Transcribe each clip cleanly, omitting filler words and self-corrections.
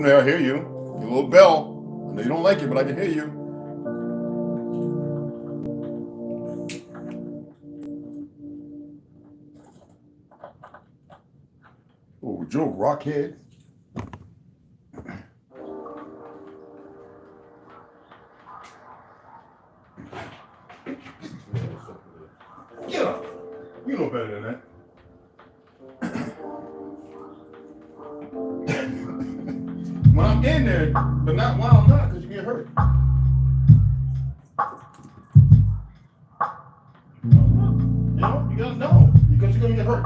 there, I hear you. Your little bell. I know you don't like it, but I can hear you. Oh, Joe Rockhead. Get up. You know better than that. When I'm in there, but not while I'm not, because you get hurt. You know, you gotta know, because you're gonna get hurt.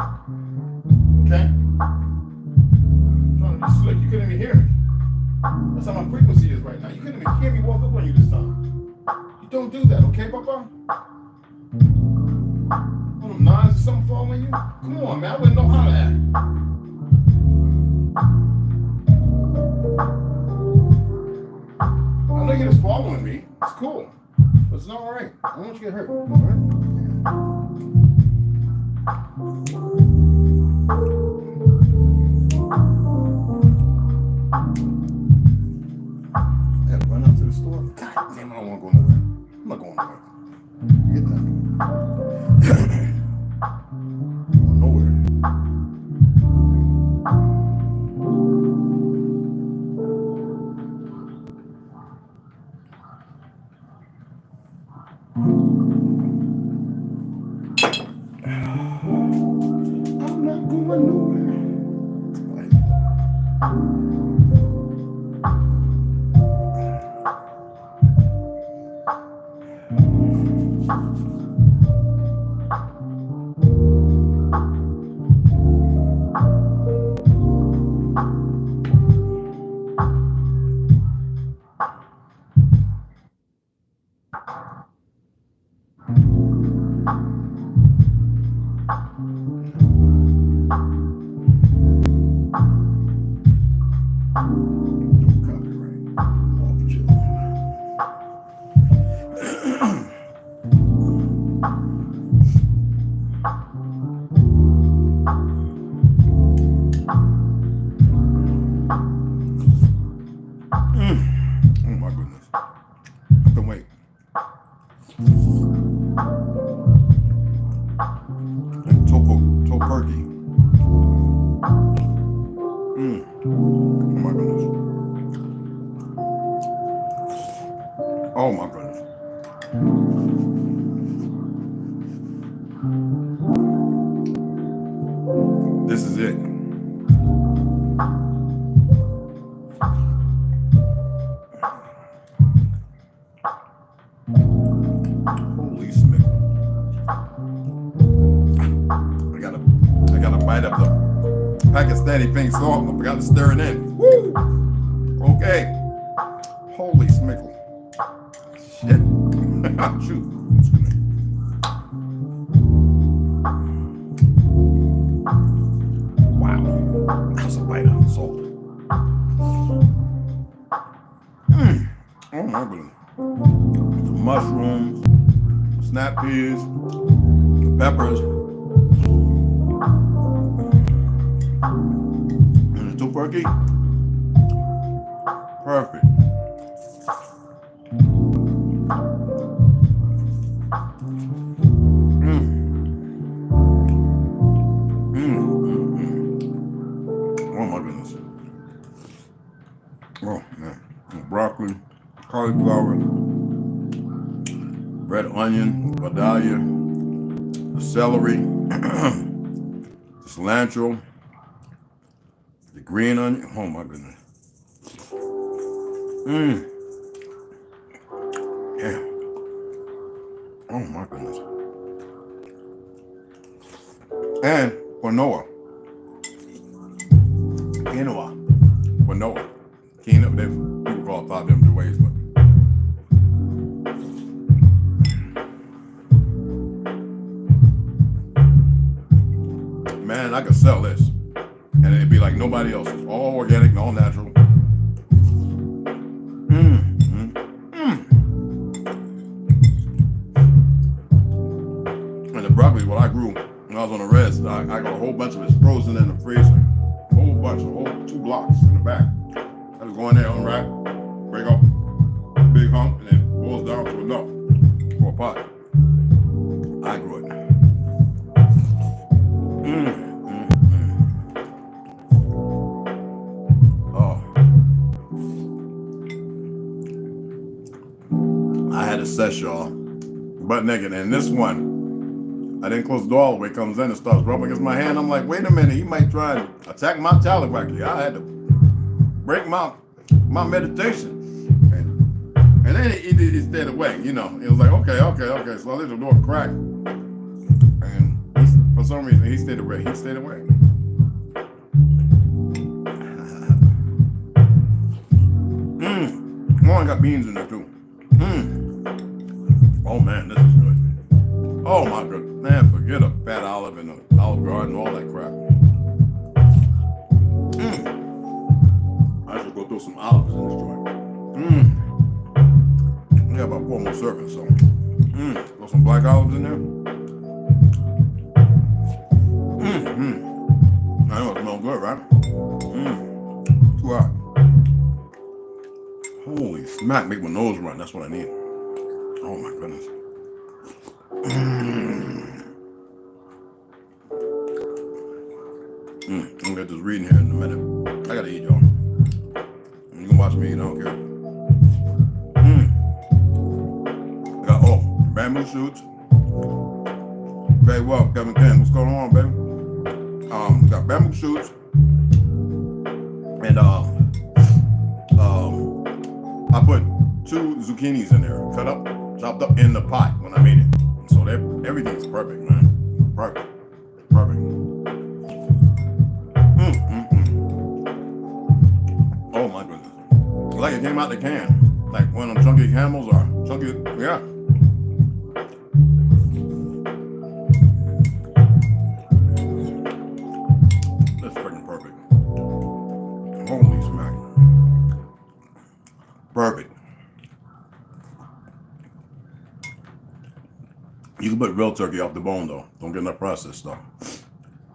Okay? I'm trying to be slick. You couldn't even hear me. That's how my frequency is right now. You couldn't even hear me walk up on you this time. You don't do that, okay, Papa? One of them knives or something fall on you? Come on, man. I wouldn't know how to act. I know you're just following me. It's cool. But it's not all right. I don't want you to get hurt. All right? I gotta run out to the store. God damn, I don't want to go nowhere. I'm not going nowhere. Get that. Going nowhere. I'm not going nowhere. Oh my goodness. This is it. Holy smith. I gotta bite up the Pakistani pink salt. I forgot to stir it in. Woo! Okay. Holy smickle. Shit. Shoot. Wow. That's a bite of salt. Oh my goodness. The mushrooms, snap peas, the peppers, and the tofurkey. Perfect. Oh my goodness. Oh man. Broccoli, cauliflower, red onion, vidalia, the celery, the cilantro, the green onion. Oh my goodness. Yeah. Oh my goodness. And quinoa. Quinoa. People call it 5 different ways, but man, I could sell this and it'd be like nobody else's. All organic and all natural. And the broccoli, what I grew when I was on the res, I got a whole bunch of it frozen in the freezer. A whole bunch, 2 blocks in the back. I just go in there, unwrap, break up a big hunk, and then boils down to enough for a pot. I grew it. Oh. I had a sesh, y'all. Butt naked. And this one, I didn't close the door all the way. Comes in and starts rubbing against my hand. I'm like, wait a minute. He might try and attack my talibaki. I had to break my meditation. And then he stayed away, you know. It was like, okay. So I let the door crack. And for some reason, he stayed away. Oh, I got beans in there too. Oh man, this is good. Oh my goodness. Man, forget a fat olive and an Olive Garden, all that crap. I should go throw some olives in this joint. I got about 4 more servings, so. Throw some black olives in there. I know it smells good, right? Too hot. Holy smack, make my nose run. That's what I need. Oh my goodness. I'm gonna get this reading here in a minute. I gotta eat, y'all. You can watch me eat, I don't care. I got, bamboo shoots. Very well, Kevin Ken. What's going on, baby? Got bamboo shoots. And I put 2 zucchinis in there, chopped up in the pot when I made it. So everything's perfect, man. Perfect. Oh my goodness. Like it came out the can. Like one of them chunky camels or chunky, yeah. That's freaking perfect. Holy smack. Perfect. You can put real turkey off the bone though. Don't get enough processed stuff.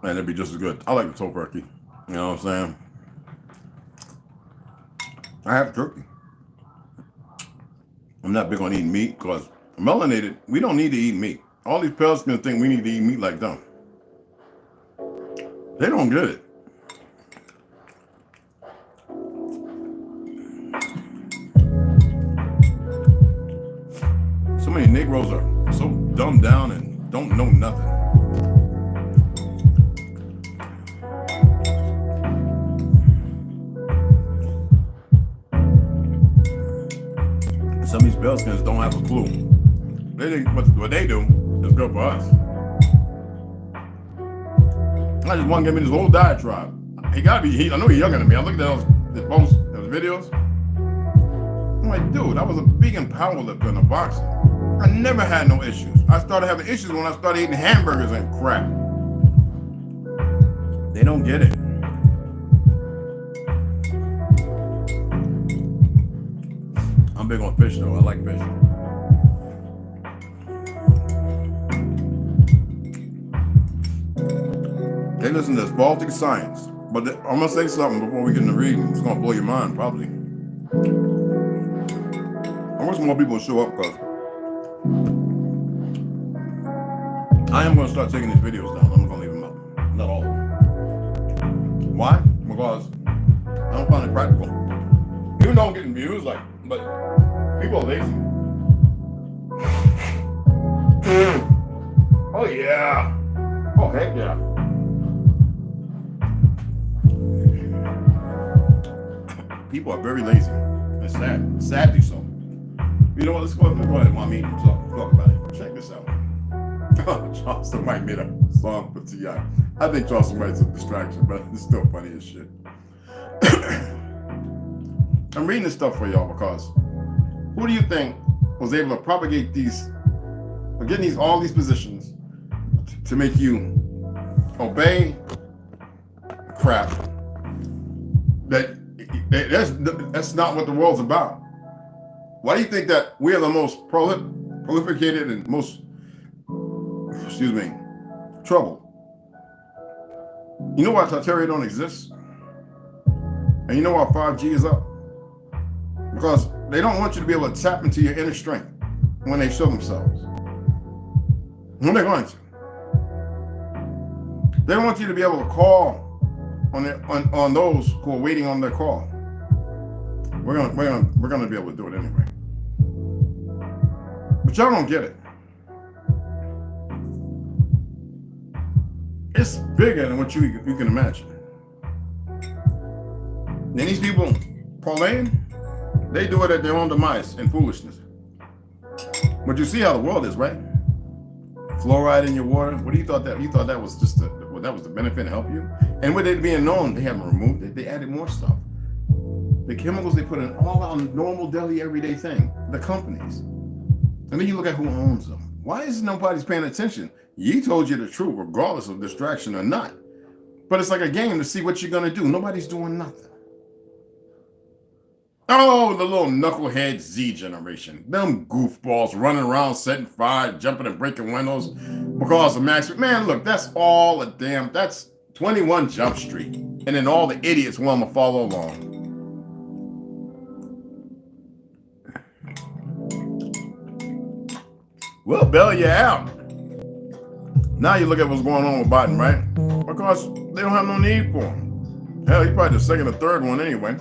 And it'd be just as good. I like the turkey. You know what I'm saying? I have turkey. I'm not big on eating meat because melanated, we don't need to eat meat. All these pale skins think we need to eat meat like them. They don't get it. So many Negroes are so dumbed down and don't know nothing. Some of these pale skins don't have a clue. They think what they do is good for us. I just want to give me this whole diatribe. He gotta be, I know he's younger than me. I looked at his posts, those videos. I'm like, dude, I was a vegan powerlifter in a boxer. I never had no issues. I started having issues when I started eating hamburgers and crap. They don't get it. I'm big on fish though. I like fish. They listen to this Baltic science. But I'm gonna say something before we get into reading. It's gonna blow your mind, probably. I wish more people would show up because I am gonna start taking these videos down. I'm gonna leave them up. Not all of them. Why? Because I don't find it practical. Even though I'm getting views, but people are lazy. Oh yeah. Oh heck yeah. People are very lazy. It's sad. Sadly so. You know what? Let's go ahead and meet and talk about it. Check this out. Charleston White made a song for T.I. I think Charleston White's a distraction, but it's still funny as shit. I'm reading this stuff for y'all because who do you think was able to propagate these, or get all these positions to make you obey crap that's not what the world's about? Why do you think that we are the most prolificated and most, trouble? You know why Tartaria don't exist? And you know why 5G is up? Because they don't want you to be able to tap into your inner strength when they show themselves. When they're going to. They don't want you to be able to call on those who are waiting on their call. We're gonna be able to do it anyway. But y'all don't get it. It's bigger than what you can imagine. And these people parlaying, they do it at their own demise and foolishness. But you see how the world is, right? Fluoride in your water. What do you thought that? You thought that was just that was the benefit to help you? And with it being known, they haven't removed it. They added more stuff. The chemicals they put in all our normal daily everyday thing. The companies. And then you look at who owns them. Why is nobody's paying attention? Ye told you the truth, regardless of distraction or not. But it's like a game to see what you're gonna do. Nobody's doing nothing. Oh, the little knucklehead Z generation. Them goofballs running around setting fire, jumping and breaking windows because of Max. Man, look, that's all a damn, that's 21 Jump Street. And then all the idiots want to follow along. We'll bail you out. Now you look at what's going on with Biden, right? Because they don't have no need for him. Hell, he's probably the second or third one anyway.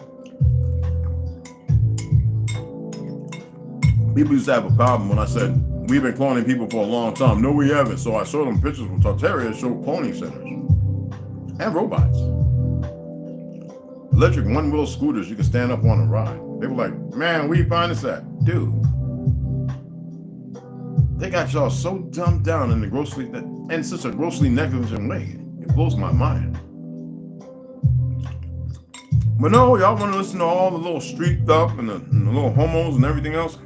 People used to have a problem when I said, we've been cloning people for a long time. No, we haven't. So I showed them pictures from Tartaria that showed cloning centers. And robots. Electric one-wheel scooters you can stand up on and ride. They were like, man, where you find this at? Dude. They got y'all so dumbed down in the grossly, in such a grossly negligent way. It blows my mind. But no, y'all want to listen to all the little street stuff and the little homos and everything else?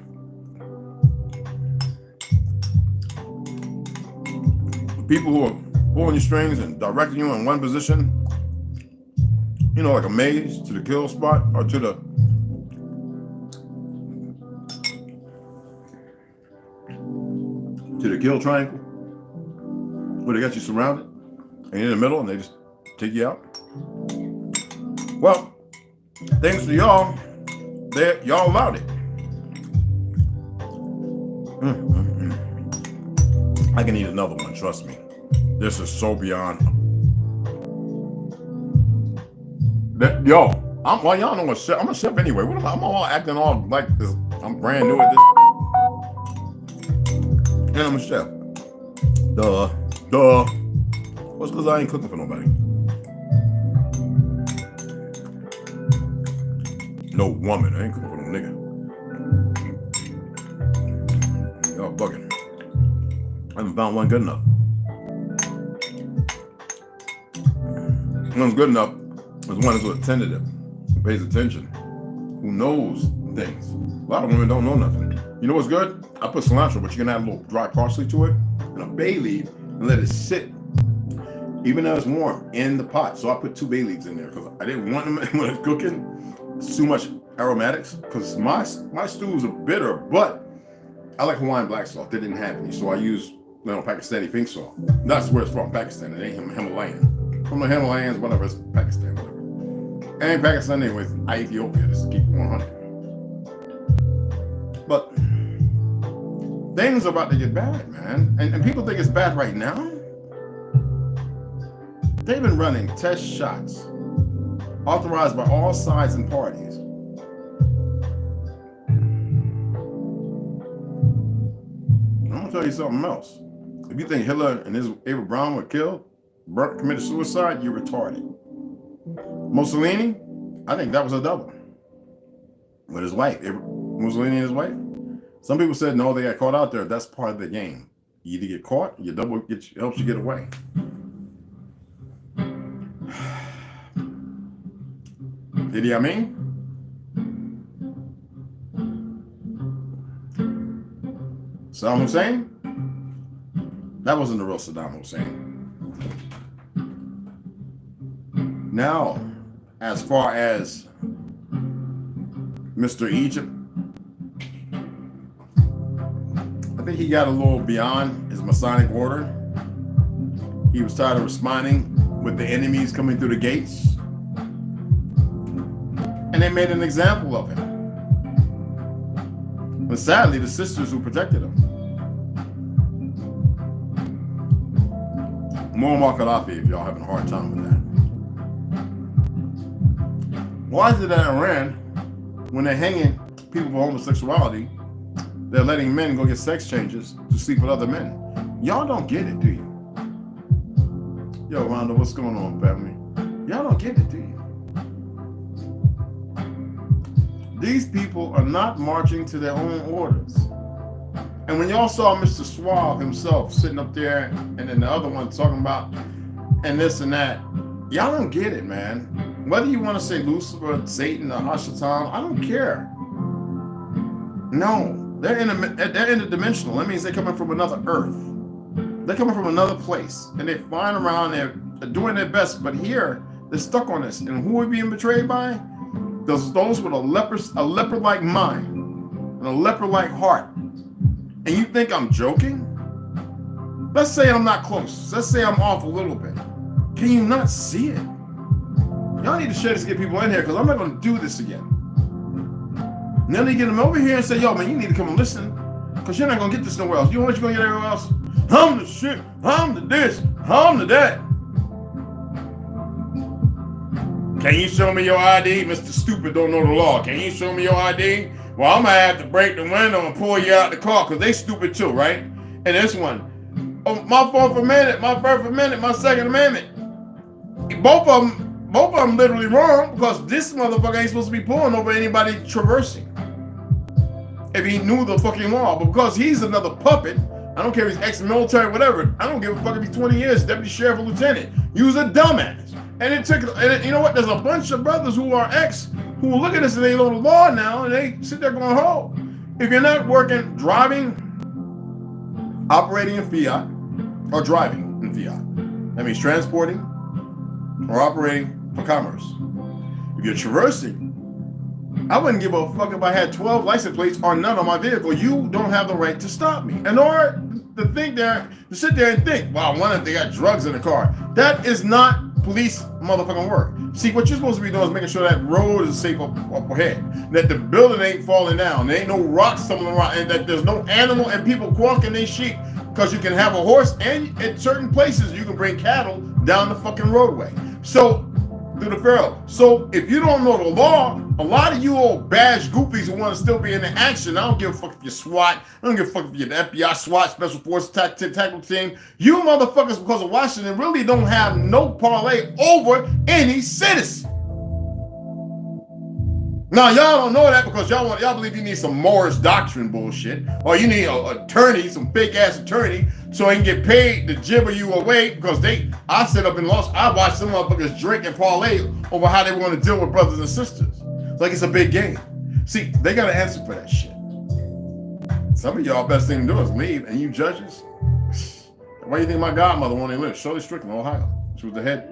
People who are pulling your strings and directing you in one position, you know, like a maze to the kill spot or to the kill triangle, where they got you surrounded and in the middle and they just take you out. Well, thanks to y'all, y'all allowed it. I can eat another one, trust me. This is so beyond. Yo, well, y'all know a chef. I'm a chef anyway. What am I? I'm all acting all like this. I'm brand new at this. And I'm a chef. Duh. Well, it's because I ain't cooking for nobody. No woman. I ain't cooking for no nigga. Y'all bugging. I haven't found one good enough. One's good enough is one that's attentive, who pays attention, who knows things. A lot of women don't know nothing. You know what's good? I put cilantro, but you can add a little dry parsley to it and a bay leaf and let it sit, even though it's warm, in the pot. So I put 2 bay leaves in there because I didn't want them when it's cooking. It's too much aromatics because my stews are bitter, but I like Hawaiian black salt. They didn't have any, so I used Pakistani pink salt. That's where it's from, Pakistan. It ain't Himalayan. From the Himalayas, whatever, it's Pakistan, whatever. It ain't Pakistan anyway, it's Ethiopia, just to keep it 100. But things are about to get bad, man. And people think it's bad right now. They've been running test shots authorized by all sides and parties. I'm gonna tell you something else. If you think Hitler and Eva Braun were killed, committed suicide, you're retarded. Mussolini, I think that was a double. With his wife, Mussolini and his wife. Some people said no, they got caught out there. That's part of the game. You either get caught, your double helps you get away. Idi Amin? Saddam Hussein? That wasn't the real Saddam Hussein. Now, as far as Mr. Egypt, I think he got a little beyond his Masonic order. He was tired of responding with the enemies coming through the gates. And they made an example of him. But sadly, the sisters who protected him. Muammar Gaddafi, if y'all having a hard time with that. Why is it that Iran, when they're hanging people for homosexuality, they're letting men go get sex changes to sleep with other men? Y'all don't get it, do you? Yo, Rhonda, what's going on, family? Y'all don't get it, do you? These people are not marching to their own orders. And when y'all saw Mr. Suave himself sitting up there and then the other one talking about and this and that, y'all don't get it, man. Whether you want to say Lucifer, Satan, or Hashatan, I don't care. No, they're interdimensional. That means they're coming from another earth. They're coming from another place. And they're flying around, they're doing their best. But here, they're stuck on this. And who are we being betrayed by? Those with a leopard-like mind and a leopard-like heart. And you think I'm joking? Let's say I'm not close. Let's say I'm off a little bit. Can you not see it? Y'all need to share this to get people in here because I'm not going to do this again. And then they get them over here and say, yo, man, you need to come and listen because you're not going to get this nowhere else. You know what you're going to get everywhere else? I'm the shit. I'm the this. I'm the that. Can you show me your ID? Mr. Stupid don't know the law. Can you show me your ID? Well, I'm going to have to break the window and pull you out the car because they stupid too, right? And this one, oh, my Fourth Amendment, my First Amendment, my Second Amendment. Both of them literally wrong because this motherfucker ain't supposed to be pulling over anybody traversing. If he knew the fucking law, but because he's another puppet, I don't care if he's ex-military, whatever. I don't give a fuck if he's 20 years, deputy sheriff or lieutenant. He was a dumbass. And it took, and you know what? There's a bunch of brothers who are who look at this and they know the law now, and they sit there going, oh, if you're not working, driving, operating in fiat, or driving in fiat, that means transporting or operating for commerce. If you're traversing, I wouldn't give a fuck if I had 12 license plates or none on my vehicle. You don't have the right to stop me. And or to sit there and think, wow, they got drugs in the car. That is not police motherfucking work. See, what you're supposed to be doing is making sure that road is safe up ahead, that the building ain't falling down, there ain't no rocks tumbling around, and that there's no animal and people walking their sheep, because you can have a horse, and at certain places you can bring cattle down the fucking roadway. So, through the Pharaoh. So, if you don't know the law, a lot of you old badge goofies who want to still be in the action, I don't give a fuck if you're SWAT, I don't give a fuck if you're the FBI, SWAT, Special Forces, Tactical Team. You motherfuckers, because of Washington, really don't have no parlay over any citizen. Now, y'all don't know that because y'all believe you need some Morris doctrine bullshit, or you need an attorney, some fake ass attorney, so he can get paid to gibber you away. Because I sit up in Los, I watch some motherfuckers drink and parlay over how they want to deal with brothers and sisters, like it's a big game. See, they got to answer for that shit. Some of y'all best thing to do is leave, and you judges. Why do you think my godmother wanted to live? Shirley Strickland, Ohio. She was the head.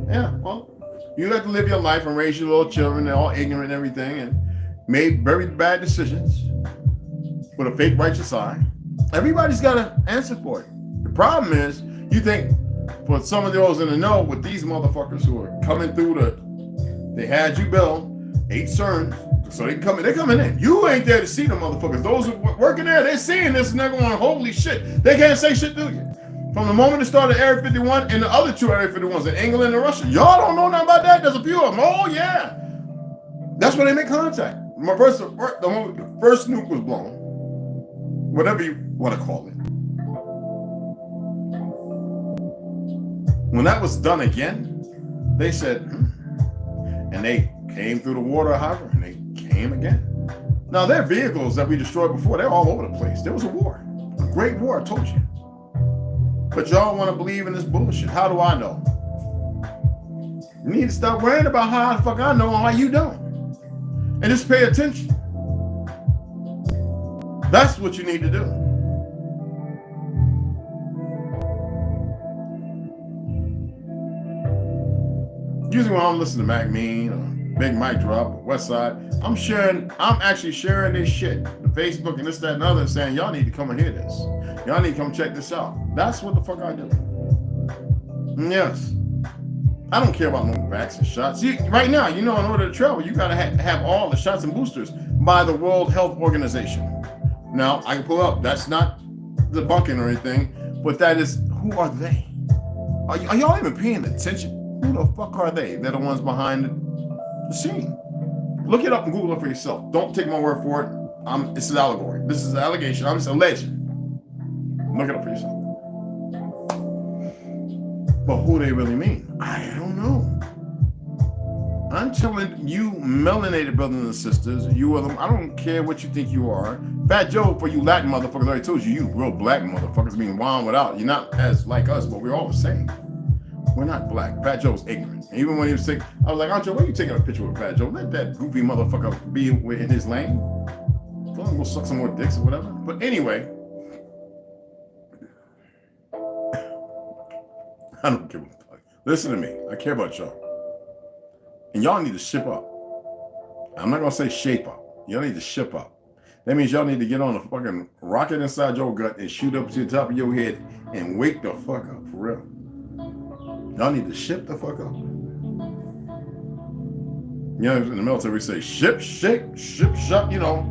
Yeah, well. You have to live your life and raise your little children. They're all ignorant and everything and made very bad decisions with a fake righteous eye. Everybody's got to answer for it. The problem is, you think for some of those in the know with these motherfuckers who are coming through they had you bill, 8 cerns, so they're coming in. You ain't there to see the motherfuckers. Those who are working there, they're seeing this and they're going, holy shit. They can't say shit to you. From the moment it started Area 51 and the other 2 Area 51s in England and Russia, y'all don't know nothing about that. There's a few of them. Oh, yeah. That's when they make contact. The first nuke was blown. Whatever you want to call it. When that was done again, they said, and they came through the water, however, and they came again. Now, their vehicles that we destroyed before, they're all over the place. There was a war. A great war, I told you. But y'all want to believe in this bullshit. How do I know? You need to stop worrying about how the fuck I know and how you don't. And just pay attention. That's what you need to do. Usually when I'm listening to Mac Mean or Big Mike Drop or Westside, I'm actually sharing this shit. The Facebook and this, that, and other, and saying, y'all need to come and hear this. Y'all need to come check this out. That's what the fuck I do. Yes. I don't care about no vaccine shots. See, right now, in order to travel, you gotta have all the shots and boosters by the World Health Organization. Now, I can pull up. That's not debunking or anything, but that is, who are they? Are y'all even paying attention? Who the fuck are they? They're the ones behind the scene. Look it up and Google it for yourself. Don't take my word for it. This is allegory. This is an allegation. I'm just alleging. Look it up for yourself. But who they really mean? I don't know. I'm telling you, melanated brothers and sisters, you are them. I don't care what you think you are. Fat Joe, for you Latin motherfuckers, I already told you, you real black motherfuckers being wild without. You're not as like us, but we're all the same. We're not black. Fat Joe's ignorant. And even when he was sick, I was like, Aunt Joe, why are you taking a picture with Fat Joe? Let that goofy motherfucker be in his lane. Go and go suck some more dicks or whatever. But anyway, I don't give a fuck. Listen to me. I care about y'all. And y'all need to ship up. I'm not going to say shape up. Y'all need to ship up. That means y'all need to get on a fucking rocket inside your gut and shoot up to the top of your head and wake the fuck up, for real. Y'all need to ship the fuck up. You know, in the military we say ship, shake, ship, shut, you know,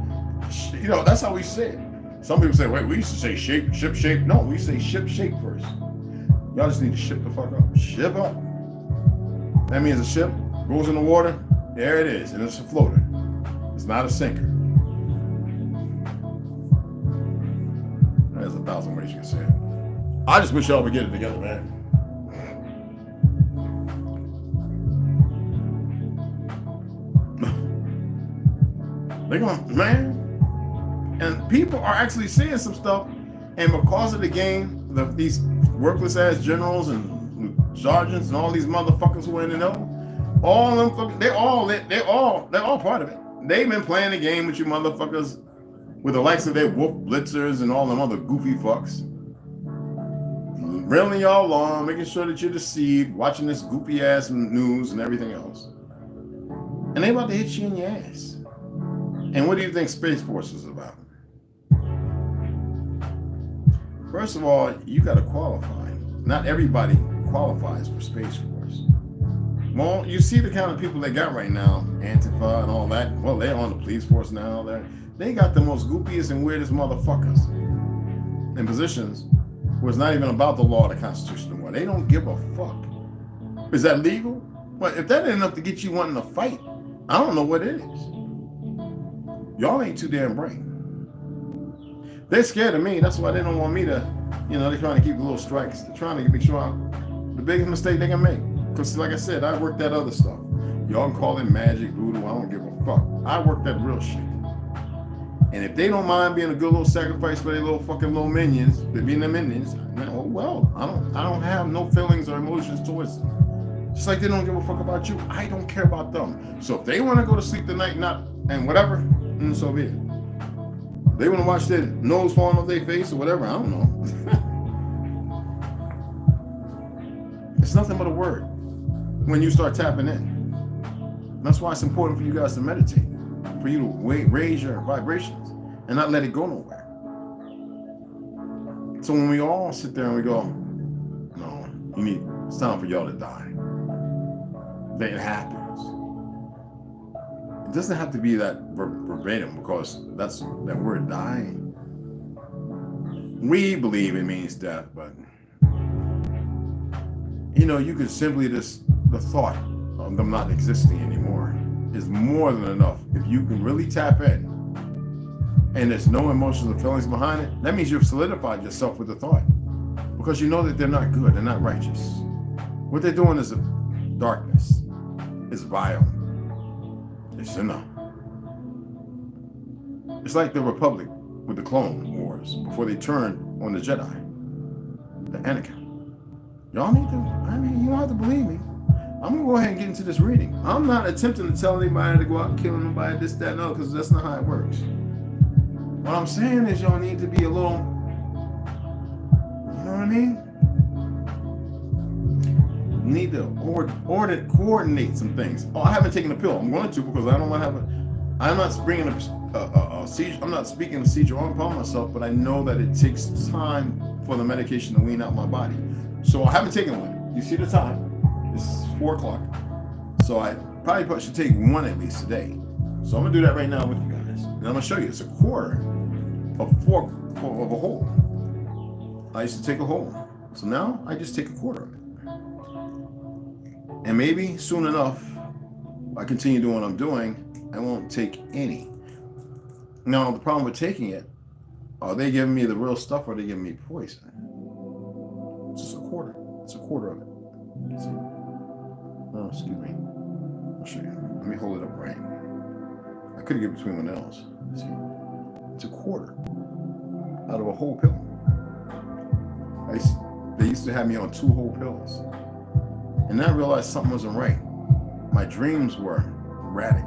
that's how we say it. Some people say, wait, we used to say shape, ship, shape. No, we say ship, shape first. Y'all just need to ship the fuck up. Ship up. That means a ship goes in the water, there it is, and it's a floater. It's not a sinker. There's 1,000 ways you can say it. I just wish y'all would get it together, man. They're going, man. And people are actually seeing some stuff, and because of the game, these worthless ass generals and sergeants and all these motherfuckers who are in the know, all them, they're all part of it. They've been playing the game with you motherfuckers, with the likes of their wolf blitzers and all them other goofy fucks, railing y'all along, making sure that you're deceived, watching this goofy ass news and everything else, and they about to hit you in your ass. And what do you think Space Force is about? First of all, you got to qualify. Not everybody qualifies for Space Force. Well, you see the kind of people they got right now, Antifa and all that. Well, they're on the police force now. They got the most goofiest and weirdest motherfuckers in positions where it's not even about the law or the Constitution anymore. They don't give a fuck. Is that legal? Well, if that ain't enough to get you wanting to fight, I don't know what it is. Y'all ain't too damn bright. They're scared of me. That's why they don't want me to, they're trying to keep the little strikes. They're trying to make sure the biggest mistake they can make. Because like I said, I work that other stuff. Y'all can call it magic, voodoo, I don't give a fuck. I work that real shit. And if they don't mind being a good little sacrifice for their little fucking little minions, they're being their minions, well, I don't have no feelings or emotions towards them. Just like they don't give a fuck about you, I don't care about them. So if they want to go to sleep tonight, and whatever, so be it. They want to watch their nose falling off their face or whatever, I don't know. It's nothing but a word when you start tapping in. That's why it's important for you guys to meditate, for you to raise your vibrations and not let it go nowhere. So when we all sit there and we go, no, it's time for y'all to die. Then it happens. It doesn't have to be that verbatim, because that's that word dying. We believe it means death, but you could simply the thought of them not existing anymore is more than enough. If you can really tap in and there's no emotions or feelings behind it, that means you've solidified yourself with the thought, because you know that they're not good, they're not righteous. What they're doing is darkness, it's vile, it's sinner. It's like the Republic with the Clone Wars before they turned on the Jedi, the Anakin. Y'all need to, you don't have to believe me. I'm going to go ahead and get into this reading. I'm not attempting to tell anybody to go out and kill anybody, this, that, and other, because that's not how it works. What I'm saying is y'all need to be a little, you know what I mean? You need to coordinate some things. Oh, I haven't taken a pill. I'm going to, because I don't want to have I'm not bringing a seizure. I'm not speaking a seizure upon myself, but I know that it takes time for the medication to wean out my body. So I haven't taken one. You see the time. It's 4 o'clock. So I probably should take one at least today. So I'm going to do that right now with you guys. And I'm going to show you. It's a quarter a fork of a hole. I used to take a hole. So now I just take a quarter of it. And maybe soon enough, I continue doing what I'm doing, I won't take any. Now, the problem with taking it, are they giving me the real stuff or are they giving me poison? It's just a quarter. It's a quarter of it. See? Oh, excuse me. I'll show you. Let me hold it up right. I could have given it to anyone else. See? It's a quarter out of a whole pill. They used to have me on 2 whole pills. And then I realized something wasn't right. My dreams were erratic.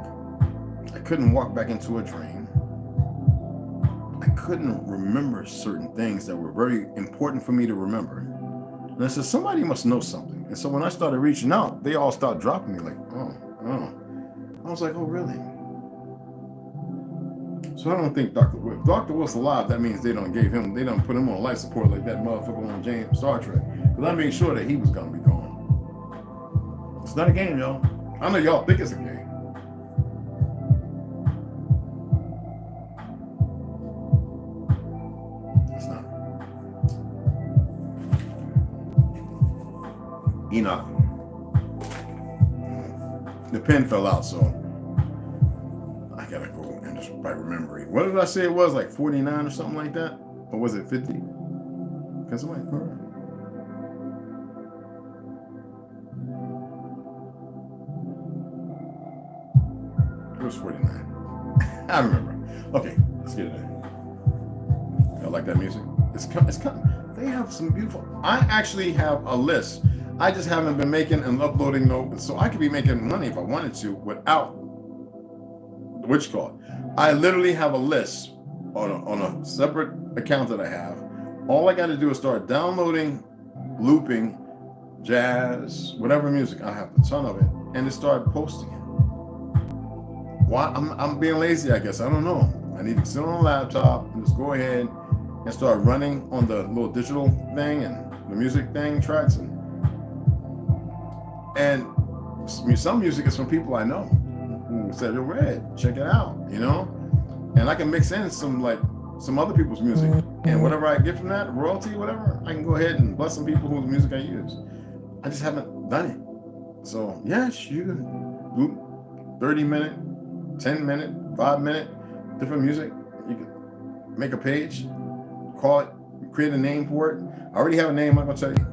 I couldn't walk back into a dream. I couldn't remember certain things that were very important for me to remember. And I said, somebody must know something. And so when I started reaching out, they all started dropping me like, oh. I was like, oh, really? So I don't think Dr. Wolf. Dr. Wolf's alive, that means they don't put him on life support like that motherfucker on Star Trek. Because I made sure that he was going to be gone. It's not a game, y'all. I know y'all think it's a game. It's not. Enoch. The pen fell out, so I gotta go and just by remembering. What did I say it was? Like 49 or something like that? Or was it 50? Because I'm like, it was 49. I remember. Okay, let's get it in. I like that music. It's kind of, they have some beautiful. I actually have a list. I just haven't been making and uploading so I could be making money if I wanted to without which call. I literally have a list on a separate account that I have. All I got to do is start downloading, looping, jazz, whatever music. I have a ton of it, and just start posting it. Why? I'm being lazy, I guess. I don't know. I need to sit on a laptop and just go ahead and start running on the little digital thing and the music thing tracks and some music is from people I know who said, "Yo, Red, check it out," you know. And I can mix in some other people's music, and whatever I get from that royalty, whatever, I can go ahead and bless some people whose music I use. I just haven't done it. So yes, you can loop 30-minute, 10-minute, 5-minute, different music. You can make a page, call it, create a name for it. I already have a name, I'm gonna tell you.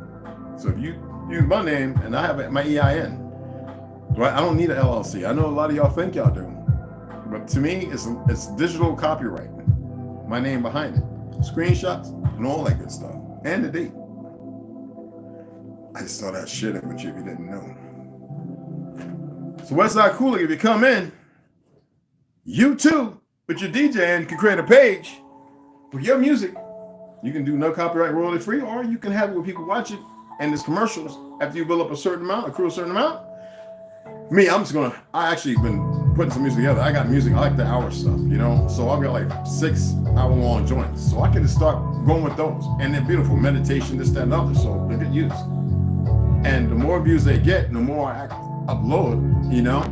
So if you use my name and I have my EIN, right? I don't need an LLC. I know a lot of y'all think y'all do, but to me, it's digital copyright. My name behind it, screenshots and all that good stuff, and the date. I just saw that shit in with you if you didn't know. So Westside Cooler, if you come in, you too, with your DJing, can create a page with your music. You can do no copyright, royalty free, or you can have it where people watch it and there's commercials after you build up a certain amount, accrue a certain amount. Me, I actually been putting some music together. I got music, I like the hour stuff, you know? So I've got like 6-hour-long joints. So I can just start going with those. And they're beautiful, meditation, this, that, and other. So they get used. And the more views they get, the more I upload, you know?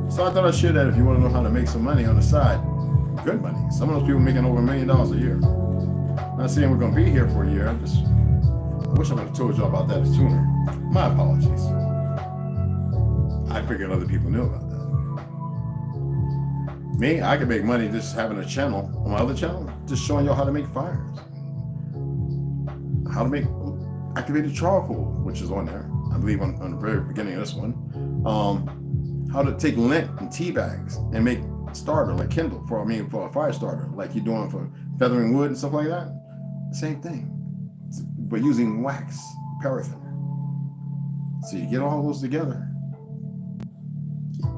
So I thought I'd share that if you want to know how to make some money on the side. Good money. Some of those people making over $1 million a year. I'm not saying we're going to be here for a year. I wish I would have told you about that sooner. My apologies. I figured other people knew about that. Me, I can make money just having a channel on my other channel, just showing y'all how to make fires. How to make activated charcoal, which is on there. I believe on the very beginning of this one. How to take lint and tea bags and make starter like Kindle for a fire starter, like you're doing for feathering wood and stuff like that. Same thing, but using wax, paraffin. So you get all those together.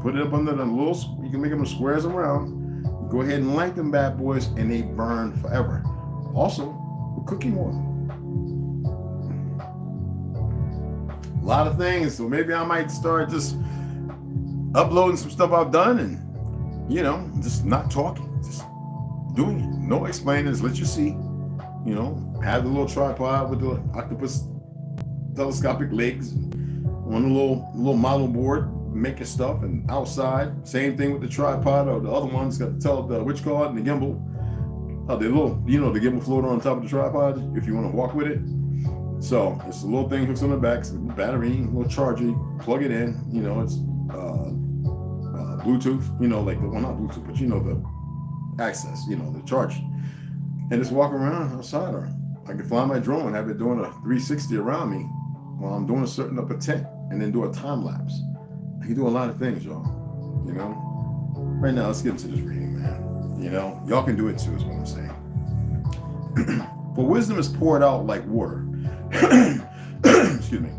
Put it up under the little, you can make them squares around. Go ahead and light them bad boys and they burn forever. Also, with cooking oil. A lot of things, so maybe I might start just uploading some stuff I've done and, you know, just not talking, just doing it. No explaining, just let you see, you know, have the little tripod with the octopus telescopic legs on the little model board, making stuff, and outside, same thing with the tripod or the other one's got the witch card and the gimbal. The little, the gimbal floater on top of the tripod if you want to walk with it. So it's a little thing hooks on the back, some battery, a little charger, plug it in. It's Bluetooth. Like not Bluetooth, but the access. The charge, and just walk around outside. Or I can fly my drone and have it doing a 360 around me while I'm doing a certain up a tent, and then do a time lapse. I can do a lot of things, y'all. Right now, let's get into this reading, man. Y'all can do it too, is what I'm saying. For wisdom is poured out like water. Excuse me.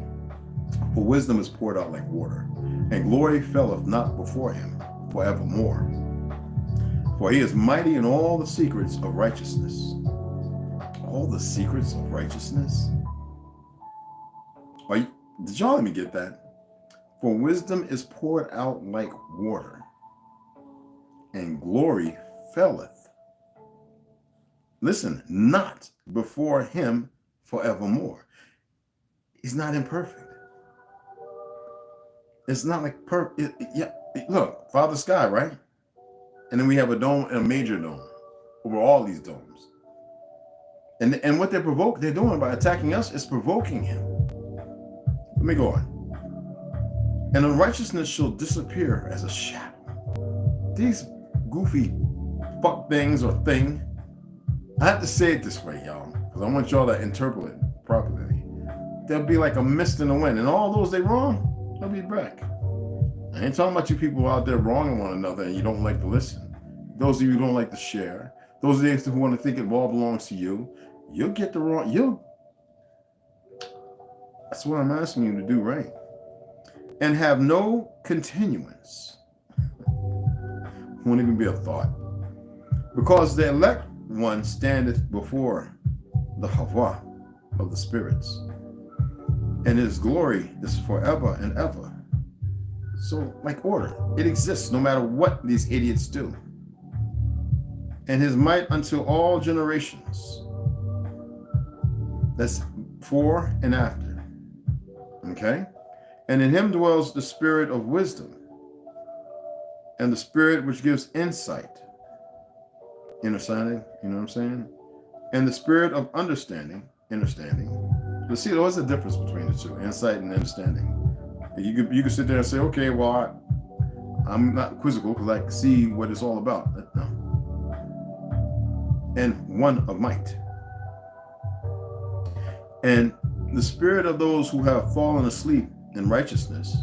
For wisdom is poured out like water, and glory felleth not before him forevermore. For he is mighty in all the secrets of righteousness. All the secrets of righteousness? Did y'all let me get that? For wisdom is poured out like water, and glory felleth. Listen, not before him forevermore. He's not imperfect. It's not like look, Father Sky, right? And then we have a dome and a major dome over all these domes. And what they're doing by attacking us is provoking him. Let me go on. And unrighteousness shall disappear as a shadow. These goofy fuck things or thing. I have to say it this way, y'all, because I want y'all to interpret it properly. They'll be like a mist in the wind, and all those they wrong, they'll be back. I ain't talking about you people out there wronging one another and you don't like to listen. Those of you who don't like to share, those of you who want to think it all belongs to you, you'll get the wrong, that's what I'm asking you to do, right? And have no continuance. Won't even be a thought. Because the elect one standeth before the Hava of the spirits, and his glory is forever and ever. So, like order, it exists no matter what these idiots do. And his might unto all generations. That's before and after. Okay? And in him dwells the spirit of wisdom, and the spirit which gives insight, understanding, you know what I'm saying? And the spirit of understanding. But see, there's a difference between the two, insight and understanding. You can sit there and say, okay, well, I'm not quizzical because I can see what it's all about. No. And one of might. And the spirit of those who have fallen asleep in righteousness.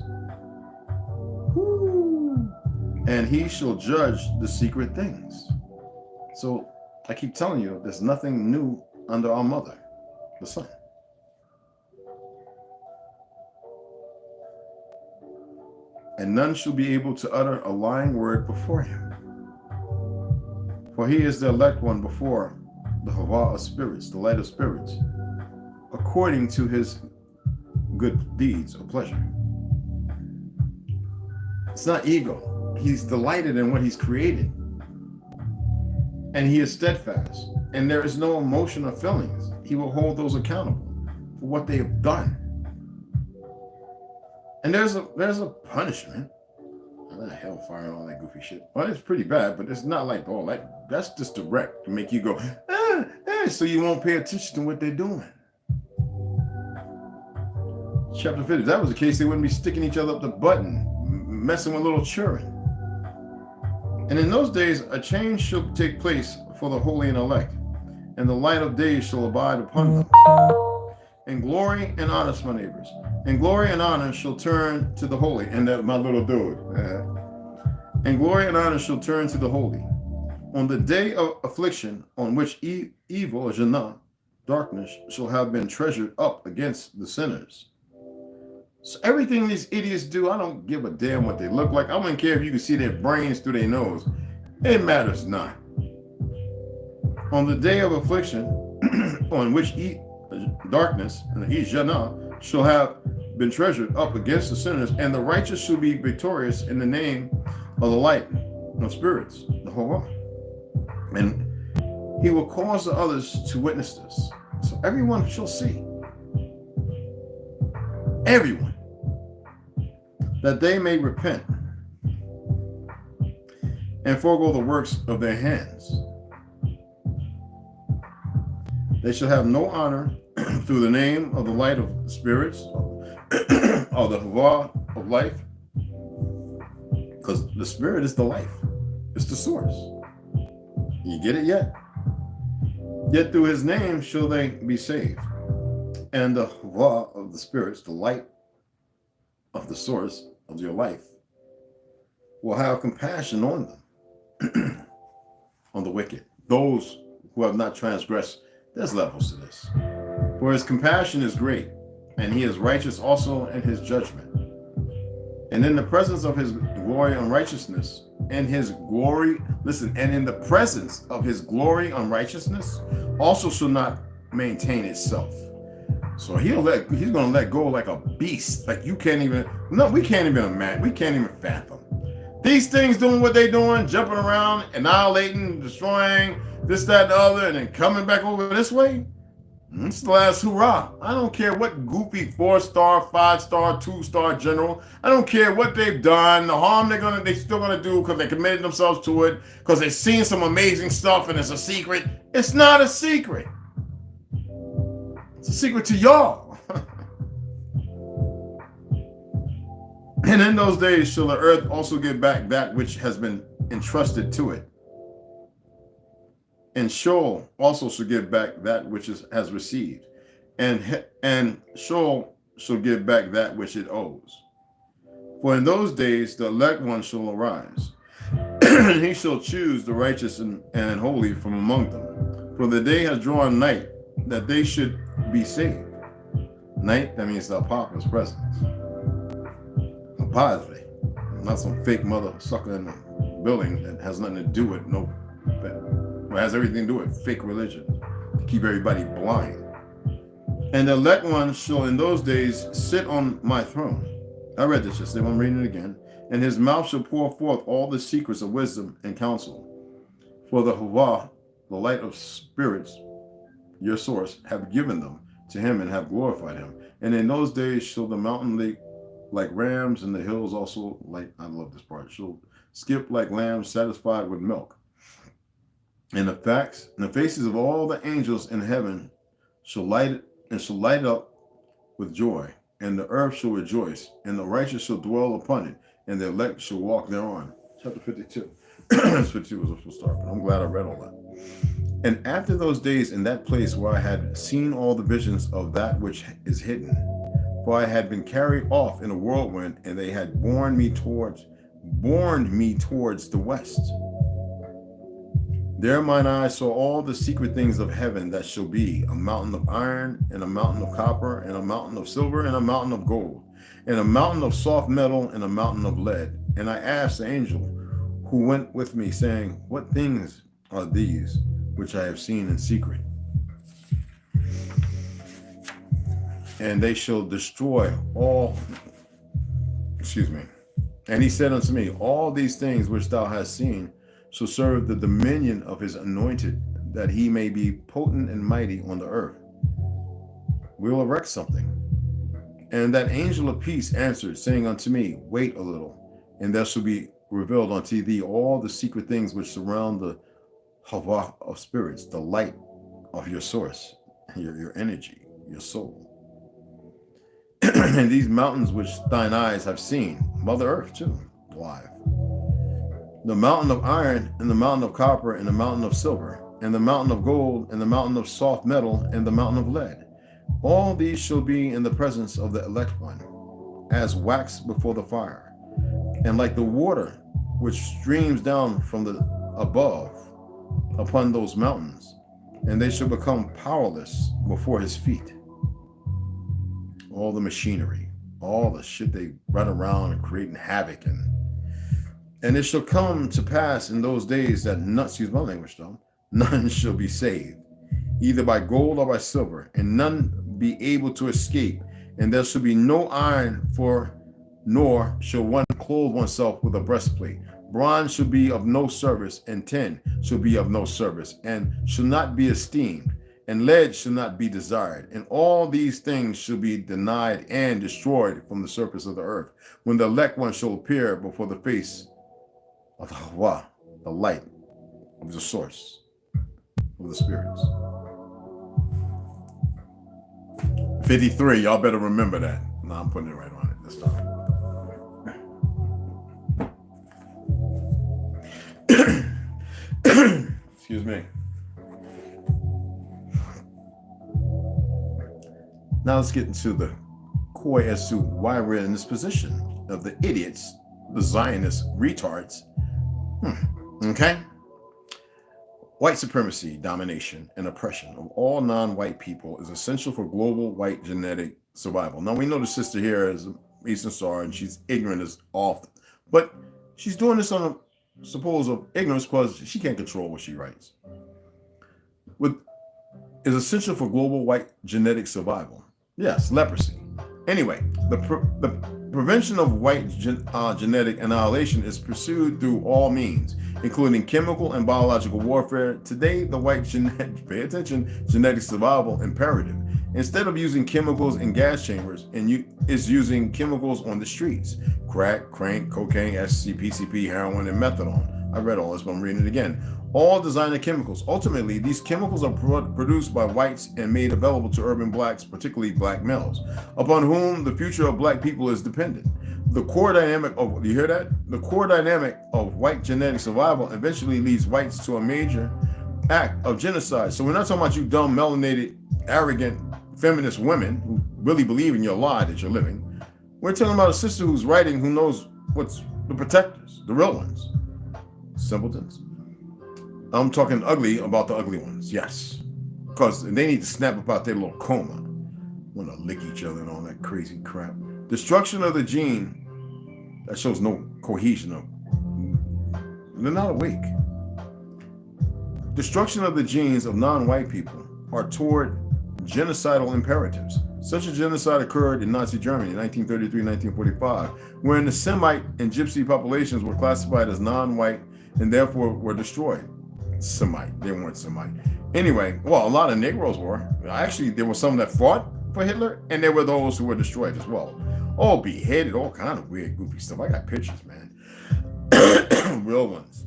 And he shall judge the secret things. So I keep telling you, there's nothing new under our mother, the sun. And none shall be able to utter a lying word before him. For he is the elect one before the Hava of spirits, the light of spirits, according to his good deeds or pleasure. It's not ego. He's delighted in what he's created. And he is steadfast. And there is no emotion or feelings. He will hold those accountable for what they have done. And there's a punishment. Hellfire and all that goofy shit. Well, it's pretty bad, but it's not like all that. That's just direct to make you go, so you won't pay attention to what they're doing. Chapter 50. If that was the case, they wouldn't be sticking each other up the button, messing with little children. And in those days, a change shall take place for the holy and elect, and the light of day shall abide upon them. And glory and honor, my neighbors, and glory and honor shall turn to the holy. And that my little dude. And glory and honor shall turn to the holy. On the day of affliction, on which evil, or Jah, darkness, shall have been treasured up against the sinners. So everything these idiots do, I don't give a damn what they look like. I don't care if you can see their brains through their nose. It matters not. On the day of affliction, on which darkness and Jah shall have been treasured up against the sinners, and the righteous shall be victorious in the name of the light of spirits, the Hava. And he will cause the others to witness this. So everyone shall see. Everyone. That they may repent and forego the works of their hands. They shall have no honor through the name of the light of spirits, of the Hava of life, because the spirit is the life. It's the source. You get it yet? Yet through his name shall they be saved. And the Hava of the spirits, the light of the source of your life, will have compassion on them, on the wicked, those who have not transgressed. There's levels to this. For his compassion is great, and he is righteous also in his judgment. And in the presence of his glory and righteousness, and his glory, listen, and in the presence of his glory and righteousness, also shall not maintain itself. So he's gonna let go like a beast. Like you can't even, no, we can't even imagine, we can't even fathom. These things doing what they're doing, jumping around, annihilating, destroying, this, that, and the other, and then coming back over this way. It's the last hurrah. I don't care what goofy 4-star, 5-star, 2-star general. I don't care what they've done, the harm they're still gonna do because they committed themselves to it, because they've seen some amazing stuff and it's a secret. It's not a secret. It's a secret to y'all. And in those days shall the earth also give back that which has been entrusted to it. And Sheol also shall give back that which has received. And Sheol shall give back that which it owes. For in those days the elect one shall arise, and he shall choose the righteous and holy from among them. For the day has drawn night, that they should be saved. Night, that means the Apostle's presence. Padre, not some fake mother sucker in the building that has nothing to do with it has everything to do with fake religion to keep everybody blind. And the elect one shall in those days sit on my throne. I read this yesterday, I'm reading it again. And his mouth shall pour forth all the secrets of wisdom and counsel. For the Hava, the light of spirits, your source, have given them to him and have glorified him. And in those days shall the mountain leap like rams, and the hills also, like, I love this part, shall skip like lambs satisfied with milk. And the faces of all the angels in heaven shall light up with joy, and the earth shall rejoice, and the righteous shall dwell upon it, and the elect shall walk thereon. Chapter 52. 52 was supposed to start, but I'm glad I read all that. And after those days in that place where I had seen all the visions of that which is hidden, for I had been carried off in a whirlwind, and they had borne me towards the west. There mine eyes saw all the secret things of heaven that shall be, a mountain of iron, and a mountain of copper, and a mountain of silver, and a mountain of gold, and a mountain of soft metal, and a mountain of lead. And I asked the angel who went with me, saying, what things are these which I have seen in secret? And they shall destroy all, And he said unto me, all these things which thou hast seen shall serve the dominion of his anointed, that he may be potent and mighty on the earth. We will erect something. And that angel of peace answered, saying unto me, wait a little, and there shall be revealed unto thee all the secret things which surround the Hava of spirits, the light of your source, your energy, your soul. And these mountains which thine eyes have seen, Mother Earth too, live. The mountain of iron, and the mountain of copper, and the mountain of silver, and the mountain of gold, and the mountain of soft metal, and the mountain of lead. All these shall be in the presence of the elect one, as wax before the fire, and like the water which streams down from the above upon those mountains, and they shall become powerless before his feet. All the machinery, all the shit they run around and creating havoc. And it shall come to pass in those days that none, excuse my language though, none shall be saved, either by gold or by silver, and none be able to escape. And there shall be no iron, nor shall one clothe oneself with a breastplate. Bronze shall be of no service, and tin shall be of no service, and shall not be esteemed, and lead shall not be desired. And all these things shall be denied and destroyed from the surface of the earth, when the elect one shall appear before the face of the Hawa, the light of the source of the spirits. 53. Y'all better remember that. No, I'm putting it right on it this time. Excuse me. Now let's get into the core as to why we're in this position of the idiots, the Zionist retards. Okay? White supremacy, domination, and oppression of all non-white people is essential for global white genetic survival. Now, we know the sister here is Eastern Star, and she's ignorant as often. But she's doing this on a suppose of ignorance because she can't control what she writes. Is essential for global white genetic survival. Yes, leprosy. Anyway, the prevention of white genetic annihilation is pursued through all means, including chemical and biological warfare. Today, the white genetic survival imperative, instead of using chemicals in gas chambers, is using chemicals on the streets: crack, cocaine, ecstasy, PCP, heroin, and methadone. I read all this, but I'm reading it again. All designer chemicals. Ultimately, these chemicals are produced by whites and made available to urban blacks, particularly black males, upon whom the future of black people is dependent. The core dynamic of, you hear that? The core dynamic of white genetic survival eventually leads whites to a major act of genocide. So we're not talking about you dumb, melanated, arrogant, feminist women who really believe in your lie that you're living. We're talking about a sister who's writing, who knows what's the protectors, the real ones. Simpletons. I'm talking ugly about the ugly ones, yes. Because they need to snap about their little coma. Want to lick each other and all that crazy crap. Destruction of the gene, that shows no cohesion. They're not awake. Destruction of the genes of non-white people are toward genocidal imperatives. Such a genocide occurred in Nazi Germany in 1933-1945, wherein the Semite and Gypsy populations were classified as non-white and therefore were destroyed. Semite. They weren't Semite. Anyway, well, a lot of Negroes were. Actually, there were some that fought for Hitler, and there were those who were destroyed as well. All beheaded, all kind of weird, goofy stuff. I got pictures, man. Real ones.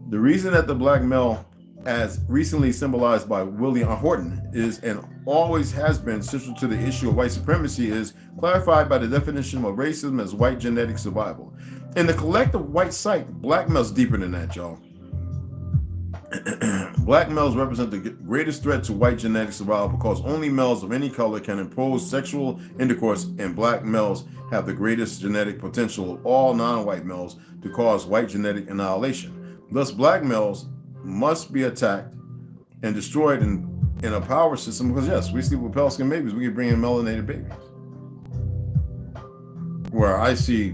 The reason that the black male, as recently symbolized by William Horton, is and always has been central to the issue of white supremacy is clarified by the definition of racism as white genetic survival. In the collective white psyche, black males deeper than that, y'all. Black males represent the greatest threat to white genetic survival because only males of any color can impose sexual intercourse, and black males have the greatest genetic potential of all non-white males to cause white genetic annihilation. Thus, black males must be attacked and destroyed in a power system because, yes, we sleep with pale skin babies. We can bring in melanated babies. Where I see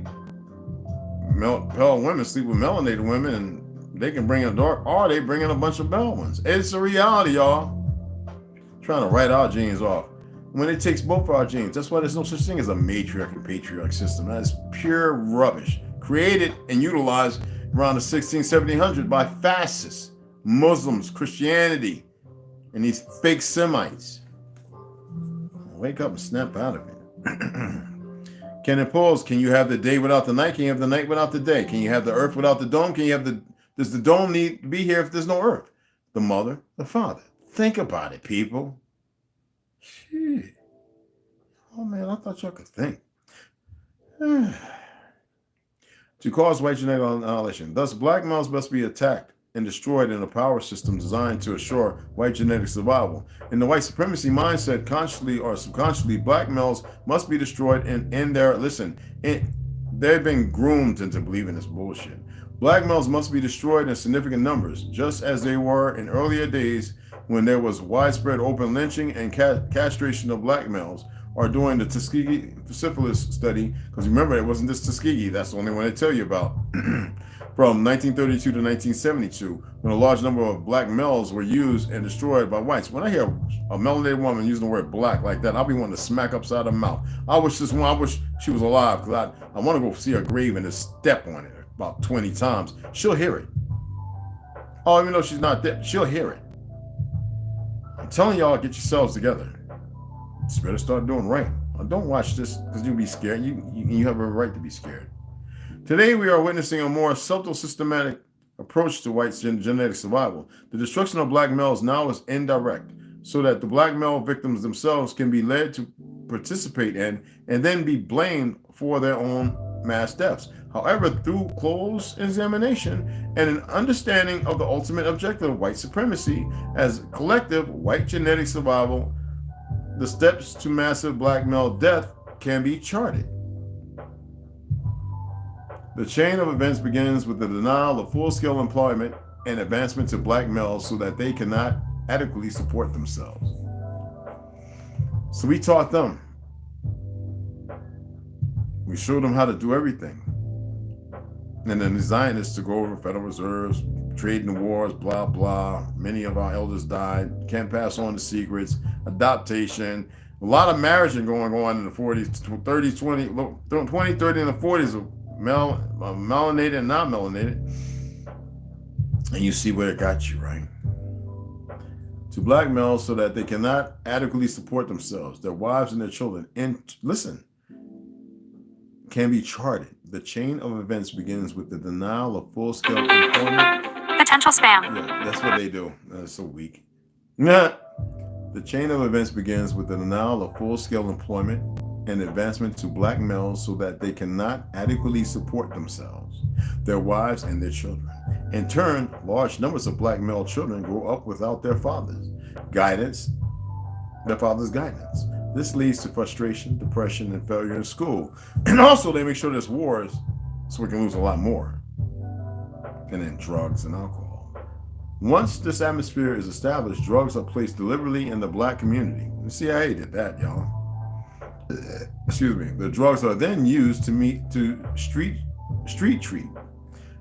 pale women sleep with melanated women, and they can bring in dark, or they bring in a bunch of bell ones. It's a reality, y'all. Trying to write our genes off. When it takes both our genes, that's why there's no such thing as a matriarch and patriarch system. That is pure rubbish. Created and utilized around the 1700s by fascists, Muslims, Christianity, and these fake Semites. Wake up and snap out of it. Can it pause? Can you have the day without the night? Can you have the night without the day? Can you have the earth without the dome? Can you have does the dome need to be here if there's no earth? The mother, the father. Think about it, people. Shit. Oh, man, I thought y'all could think. To cause white genetic annihilation. Thus, black males must be attacked and destroyed in a power system designed to assure white genetic survival. In the white supremacy mindset, consciously or subconsciously, black males must be destroyed they've been groomed into believing this bullshit. Black males must be destroyed in significant numbers, just as they were in earlier days when there was widespread open lynching and castration of black males, or during the Tuskegee syphilis study, because remember, it wasn't this Tuskegee, that's the only one they tell you about, from 1932 to 1972, when a large number of black males were used and destroyed by whites. When I hear a melanated woman using the word black like that, I'll be wanting to smack upside her mouth. I wish she was alive, because I want to go see her grave and just step on it about 20 times. She'll hear it. Oh, even though she's not dead, she'll hear it. I'm telling y'all, get yourselves together. You better start doing right. Don't watch this because you'll be scared. You have a right to be scared. Today, we are witnessing a more subtle, systematic approach to white genetic survival. The destruction of black males now is indirect. so that the black male victims themselves can be led to participate in and then be blamed for their own mass deaths. However, through close examination and an understanding of the ultimate objective of white supremacy as collective white genetic survival, the steps to massive black male death can be charted. The chain of events begins with the denial of full-scale employment and advancement to black males so that they cannot adequately support themselves. So we taught them. We showed them how to do everything. And then the Zionists took over Federal Reserves, trade in the wars, blah, blah. Many of our elders died. Can't pass on the secrets. Adoption. A lot of marriage going on in the 40s, 30s, 20, 30, and the 40s of melanated and non-melanated. And you see where it got you, right? To black males so that they cannot adequately support themselves, their wives, and their children. And listen, can be charted. The chain of events begins with the denial of full-scale employment. Potential spam. Yeah, that's what they do. That's so weak. Nah. The chain of events begins with the denial of full-scale employment and advancement to black males so that they cannot adequately support themselves, their wives, and their children. In turn, large numbers of black male children grow up without their father's guidance. This leads to frustration, depression, and failure in school. And also, they make sure there's wars so we can lose a lot more. And then drugs and alcohol. Once this atmosphere is established, drugs are placed deliberately in the black community. The CIA did that, y'all. Excuse me. The drugs are then used to street treat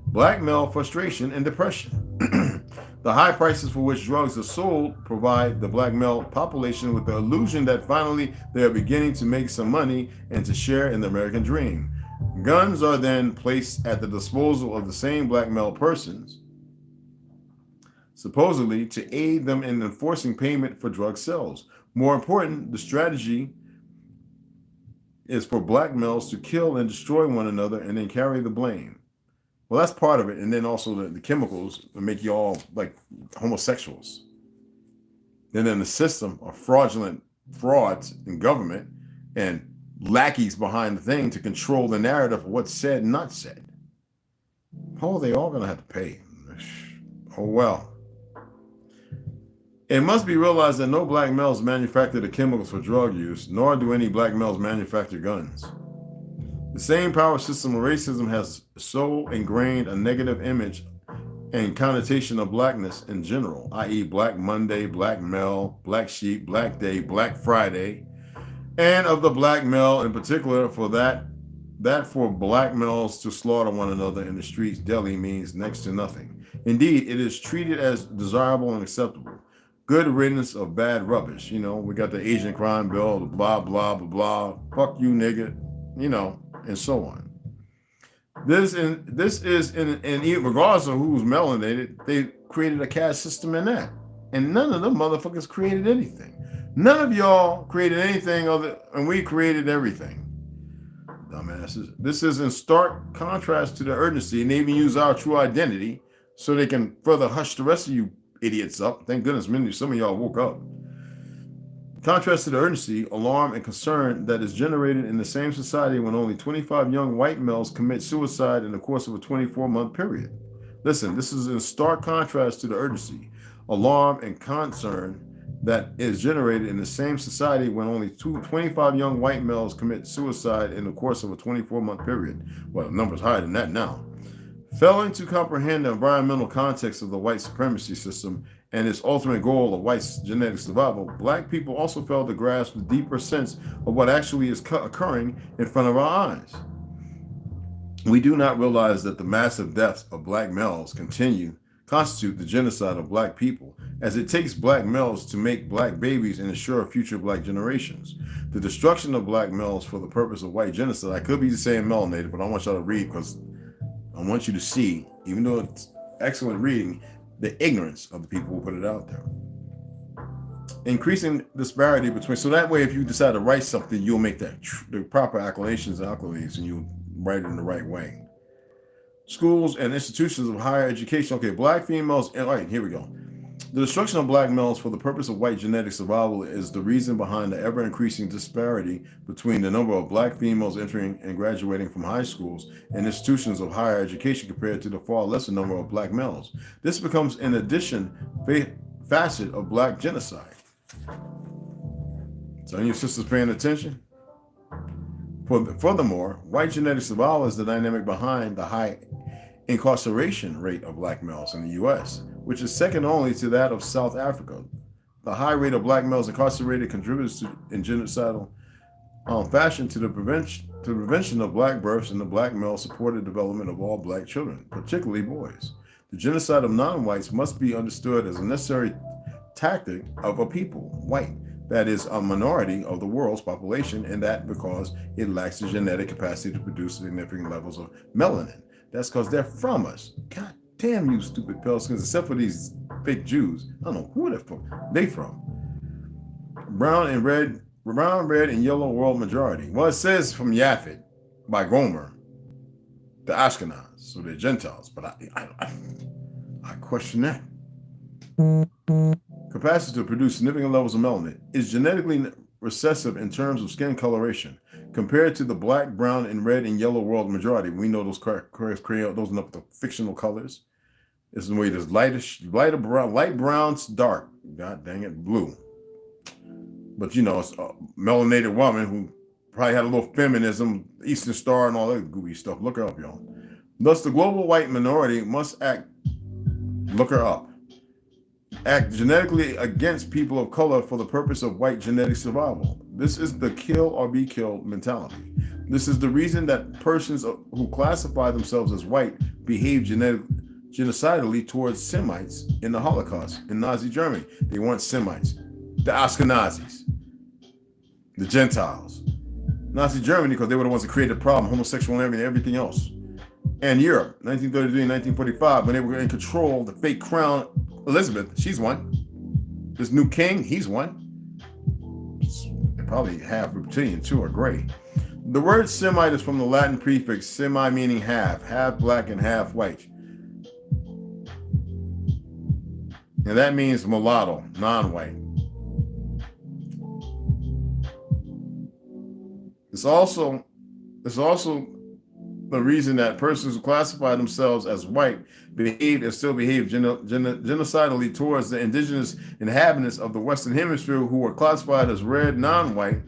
black male frustration and depression. The high prices for which drugs are sold provide the black male population with the illusion that finally they are beginning to make some money and to share in the American dream. Guns are then placed at the disposal of the same black male persons, supposedly to aid them in enforcing payment for drug sales. More important, the strategy is for black males to kill and destroy one another and then carry the blame. Well, that's part of it. And then also the chemicals that make you all like homosexuals. And then the system of fraudulent frauds in government and lackeys behind the thing to control the narrative of what's said and not said. Oh, they all going to have to pay. Oh, well. It must be realized that no black males manufacture the chemicals for drug use, nor do any black males manufacture guns. The same power system of racism has so ingrained a negative image and connotation of blackness in general, i.e. Black Monday, black male, black sheep, black day, black Friday, and of the black male in particular for that for black males to slaughter one another in the streets daily means next to nothing. Indeed, it is treated as desirable and acceptable. Good riddance of bad rubbish. You know, we got the Asian crime bill, blah, blah, blah, blah, fuck you, nigga, you know, and so on. This is regardless of who's melanated, they created a caste system in that. And none of them motherfuckers created anything. None of y'all created anything other, and we created everything. Dumbasses. This is in stark contrast to the urgency, and they even use our true identity so they can further hush the rest of you idiots up. Thank goodness some of y'all woke up. Contrast to the urgency, alarm, and concern that is generated in the same society when only 25 young white males commit suicide in the course of a 24-month period. Listen, this is in stark contrast to the urgency, alarm, and concern that is generated in the same society when only 25 young white males commit suicide in the course of a 24-month period. Well, the number's higher than that now. Failing to comprehend the environmental context of the white supremacy system and its ultimate goal of white genetic survival, black people also fail to grasp the deeper sense of what actually is occurring in front of our eyes. We do not realize that the massive deaths of black males constitute the genocide of black people, as it takes black males to make black babies and ensure future black generations. The destruction of black males for the purpose of white genocide, I could be saying melanated, but I want y'all to read because I want you to see, even though it's excellent reading, the ignorance of the people who put it out there. Increasing disparity between, so that way if you decide to write something, you'll make that the proper accolades and you'll write it in the right way. Schools and institutions of higher education. Okay, black females, all right, here we go. The destruction of black males for the purpose of white genetic survival is the reason behind the ever-increasing disparity between the number of black females entering and graduating from high schools and institutions of higher education compared to the far lesser number of black males. This becomes an addition facet of black genocide. So, any sisters paying attention? Furthermore, white genetic survival is the dynamic behind the high incarceration rate of black males in the U.S., which is second only to that of South Africa. The high rate of black males incarcerated contributes in genocidal fashion to the prevention of black births and the black male-supported development of all black children, particularly boys. The genocide of non-whites must be understood as a necessary tactic of a people, white, that is a minority of the world's population, and that because it lacks the genetic capacity to produce significant levels of melanin. That's because they're from us. God damn you stupid pale skins, except for these fake Jews. I don't know who they're from. Brown, red, and yellow world majority. Well, it says from Yafet by Gomer, the Ashkenaz, so they're Gentiles, but I question that. Capacity to produce significant levels of melanin is genetically recessive in terms of skin coloration compared to the black, brown, and red and yellow world majority. We know those those are the fictional colors. This is the way there's lighter brown, light brown, dark. God dang it, blue. But you know, it's a melanated woman who probably had a little feminism, Eastern Star, and all that gooey stuff. Look her up, y'all. Thus, the global white minority must look her up, act genetically against people of color for the purpose of white genetic survival. This is the kill or be killed mentality. This is the reason that persons who classify themselves as white behave genocidally towards Semites in the Holocaust in Nazi Germany. They weren't Semites. The Ashkenazis, the Gentiles. Nazi Germany, because they were the ones that created the problem, homosexual and everything else. And Europe, 1933 and 1945, when they were in control, the fake crown, Elizabeth, she's one. This new king, he's one. And probably half reptilian too, or gray. The word Semite is from the Latin prefix semi, meaning half black and half white. And that means mulatto, non-white. It's also the reason that persons who classify themselves as white behave and still behave genocidally towards the indigenous inhabitants of the Western Hemisphere who are classified as red, non-white,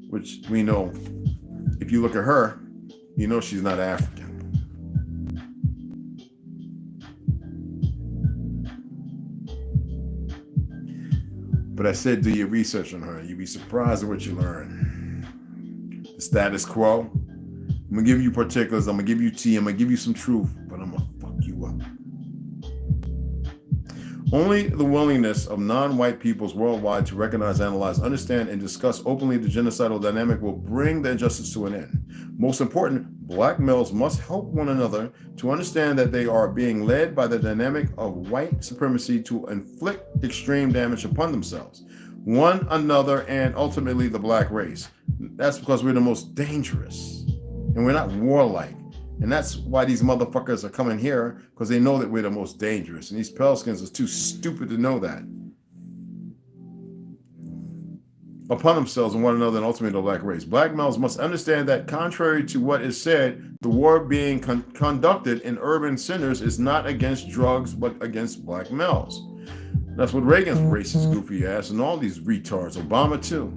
which we know, if you look at her, you know she's not African. But I said do your research on her. You'd be surprised at what you learn. The status quo. I'm gonna give you particulars, I'm gonna give you tea, I'm gonna give you some truth, but I'm gonna fuck you up. Only the willingness of non-white peoples worldwide to recognize, analyze, understand, and discuss openly the genocidal dynamic will bring the injustice to an end. Most important, black males must help one another to understand that they are being led by the dynamic of white supremacy to inflict extreme damage upon themselves, one another, and ultimately the black race. That's because we're the most dangerous. And we're not warlike. And that's why these motherfuckers are coming here, because they know that we're the most dangerous. And these pale skins are too stupid to know that. Upon themselves and one another, and ultimately the black race. Black males must understand that contrary to what is said, the war being conducted in urban centers is not against drugs, but against black males. That's what Reagan's racist, goofy ass, and all these retards, Obama too.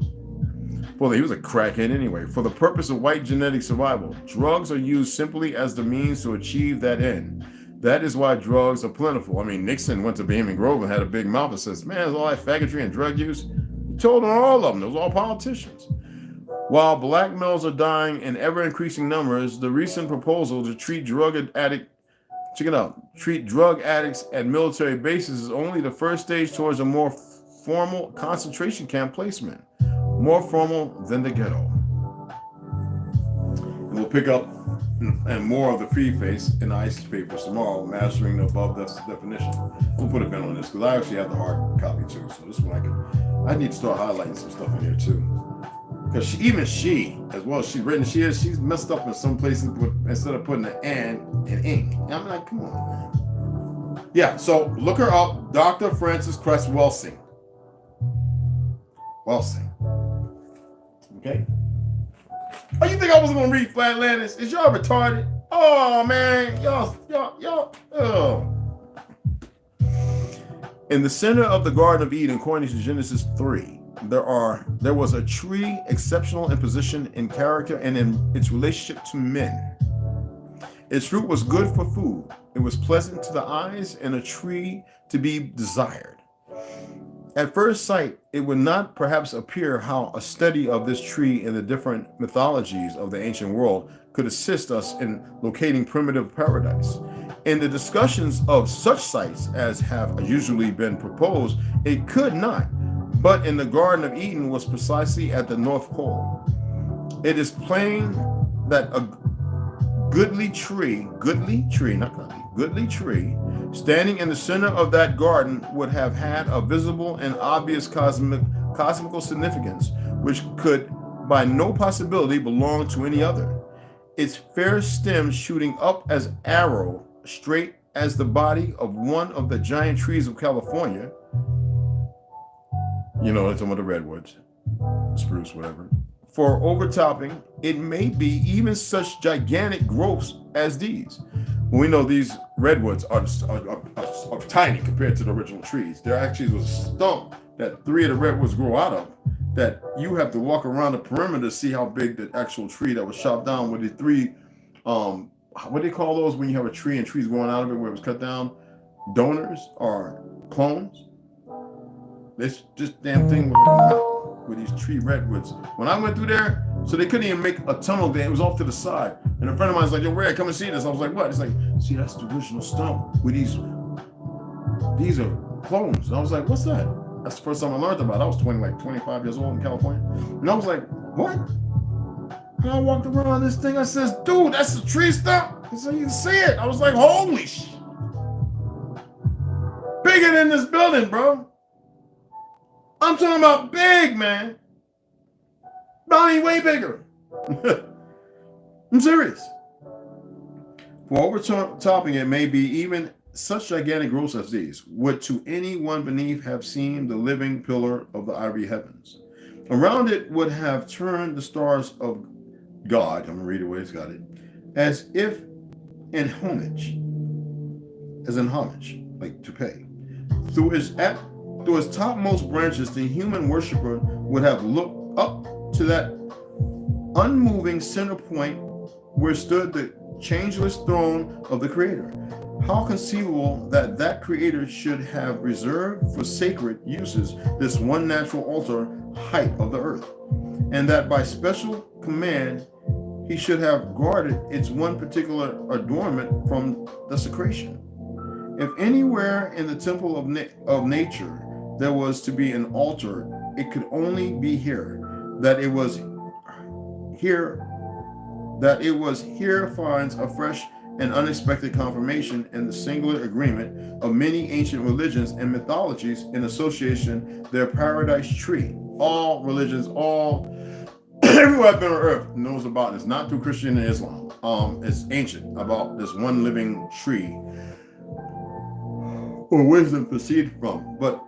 Well, he was a crackhead anyway. For the purpose of white genetic survival, drugs are used simply as the means to achieve that end. That is why drugs are plentiful. I mean, Nixon went to Bohemian Grove and had a big mouth and says, man, there's all that faggotry and drug use. He told on all of them. It was all politicians. While black males are dying in ever-increasing numbers, the recent proposal to treat drug addicts at military bases is only the first stage towards a more formal concentration camp placement. More formal than the ghetto. And we'll pick up and more of the preface in the ISIS papers tomorrow, mastering the above definition. We'll put a pin on this because I actually have the hard copy too. So this one I need to start highlighting some stuff in here too. Because she, as well as she's messed up in some places instead of putting an and in ink. And I'm like, come on, man. Yeah, so look her up, Dr. Frances Cress Welsing. Okay? Oh, you think I was gonna read Flatlanders? Is y'all retarded? Oh man, y'all, oh. In the center of the Garden of Eden, according to Genesis 3, there was a tree exceptional in position, in character, and in its relationship to men. Its fruit was good for food. It was pleasant to the eyes and a tree to be desired. At first sight, it would not perhaps appear how a study of this tree in the different mythologies of the ancient world could assist us in locating primitive paradise. In the discussions of such sites as have usually been proposed, it could not, but in the Garden of Eden was precisely at the North Pole. It is plain that a goodly tree, standing in the center of that garden would have had a visible and obvious cosmical significance, which could by no possibility belong to any other. Its fair stem shooting up as arrow, straight as the body of one of the giant trees of California. You know, it's some of the redwoods, spruce, whatever. For overtopping, it may be even such gigantic growths as these. We know these redwoods are tiny compared to the original trees. There actually was a stump that 3 of the redwoods grow out of that you have to walk around the perimeter to see how big the actual tree that was chopped down with the 3, what do they call those when you have a tree and trees growing out of it where it was cut down? Donors or clones? This just damn thing with these tree redwoods. When I went through there, so they couldn't even make a tunnel there. It was off to the side. And a friend of mine was like, yo, Ray, come and see this. I was like, what? It's like, see, that's the original stump with these are clones. And I was like, what's that? That's the first time I learned about it. I was 25 years old in California. And I was like, what? And I walked around this thing. I says, dude, that's a tree stump. He said, you can see it. I was like, holy sh! Bigger than this building, bro. I'm talking about big, man. Probably way bigger. I'm serious. For overtopping it may be even such gigantic growths as these would to any one beneath have seemed the living pillar of the ivory heavens. Around it would have turned the stars of God, I'm going to read it where it's got it, as if in homage, like to pay. Through its topmost branches, the human worshiper would have looked up to that unmoving center point where stood the changeless throne of the Creator. How conceivable that that Creator should have reserved for sacred uses this one natural altar height of the earth, and that by special command he should have guarded its one particular adornment from desecration. If anywhere in the temple of nature there was to be an altar, it could only be here. That it was here finds a fresh and unexpected confirmation in the singular agreement of many ancient religions and mythologies in association their paradise tree. All religions, everywhere I've been on earth knows about this, not through Christian and Islam. It's ancient about this one living tree where wisdom proceeded from. But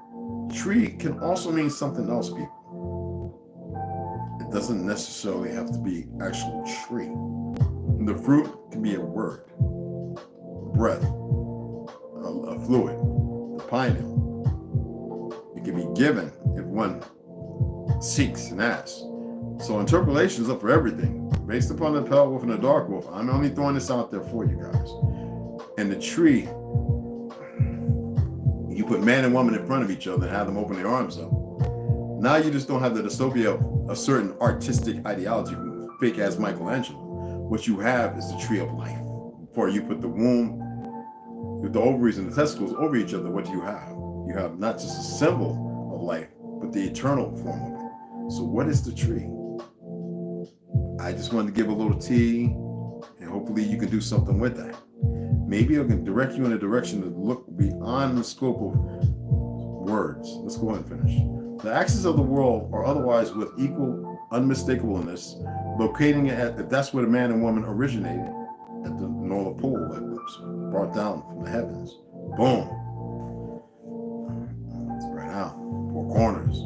tree can also mean something else, people. It doesn't necessarily have to be actual tree. The fruit can be a word, breath, a fluid, a pineal. It can be given if one seeks and asks. So interpolations up for everything, based upon the pale wolf and the dark wolf. I'm only throwing this out there for you guys. And the tree, you put man and woman in front of each other and have them open their arms up. Now you just don't have the dystopia of a certain artistic ideology from fake ass Michelangelo. What you have is the tree of life. Before you put the womb, with the ovaries and the testicles over each other, what do you have? You have not just a symbol of life, but the eternal form of it. So what is the tree? I just wanted to give a little tea, and hopefully you can do something with that. Maybe it can direct you in a direction to look beyond the scope of words. Let's go ahead and finish. The axis of the world are otherwise with equal unmistakableness, locating it at, if that's where the man and woman originated, at the North Pole that was brought down from the heavens, Boom. Spread out. Four corners.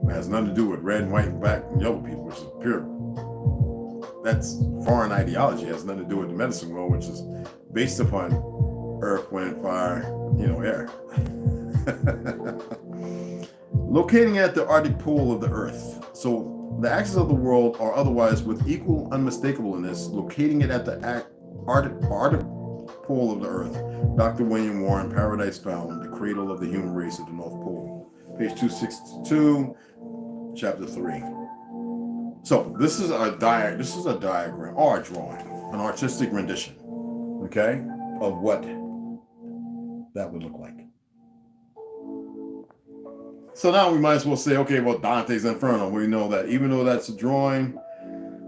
It has nothing to do with red and white and black and yellow people, which is pure. That's foreign ideology. It has nothing to do with the medicine world, which is based upon earth, wind, fire, air. Locating at the Arctic pole of the earth. So the axis of the world, or otherwise with equal unmistakableness, locating it at the Arctic pole of the earth. Dr. William Warren, Paradise Found, the cradle of the human race at the North Pole. Page 262, chapter 3. So this is a diagram or a drawing, an artistic rendition, okay, of what that would look like. So now we might as well say, okay, well, Dante's Inferno. We know that even though that's a drawing,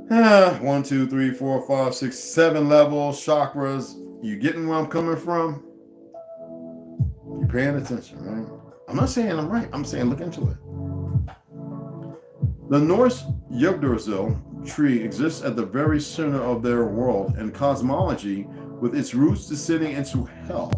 1, 2, 3, 4, 5, 6, 7 levels, chakras. You getting where I'm coming from? You're paying attention, right? I'm not saying I'm right. I'm saying look into it. The Norse Yggdrasil tree exists at the very center of their world and cosmology, with its roots descending into hell,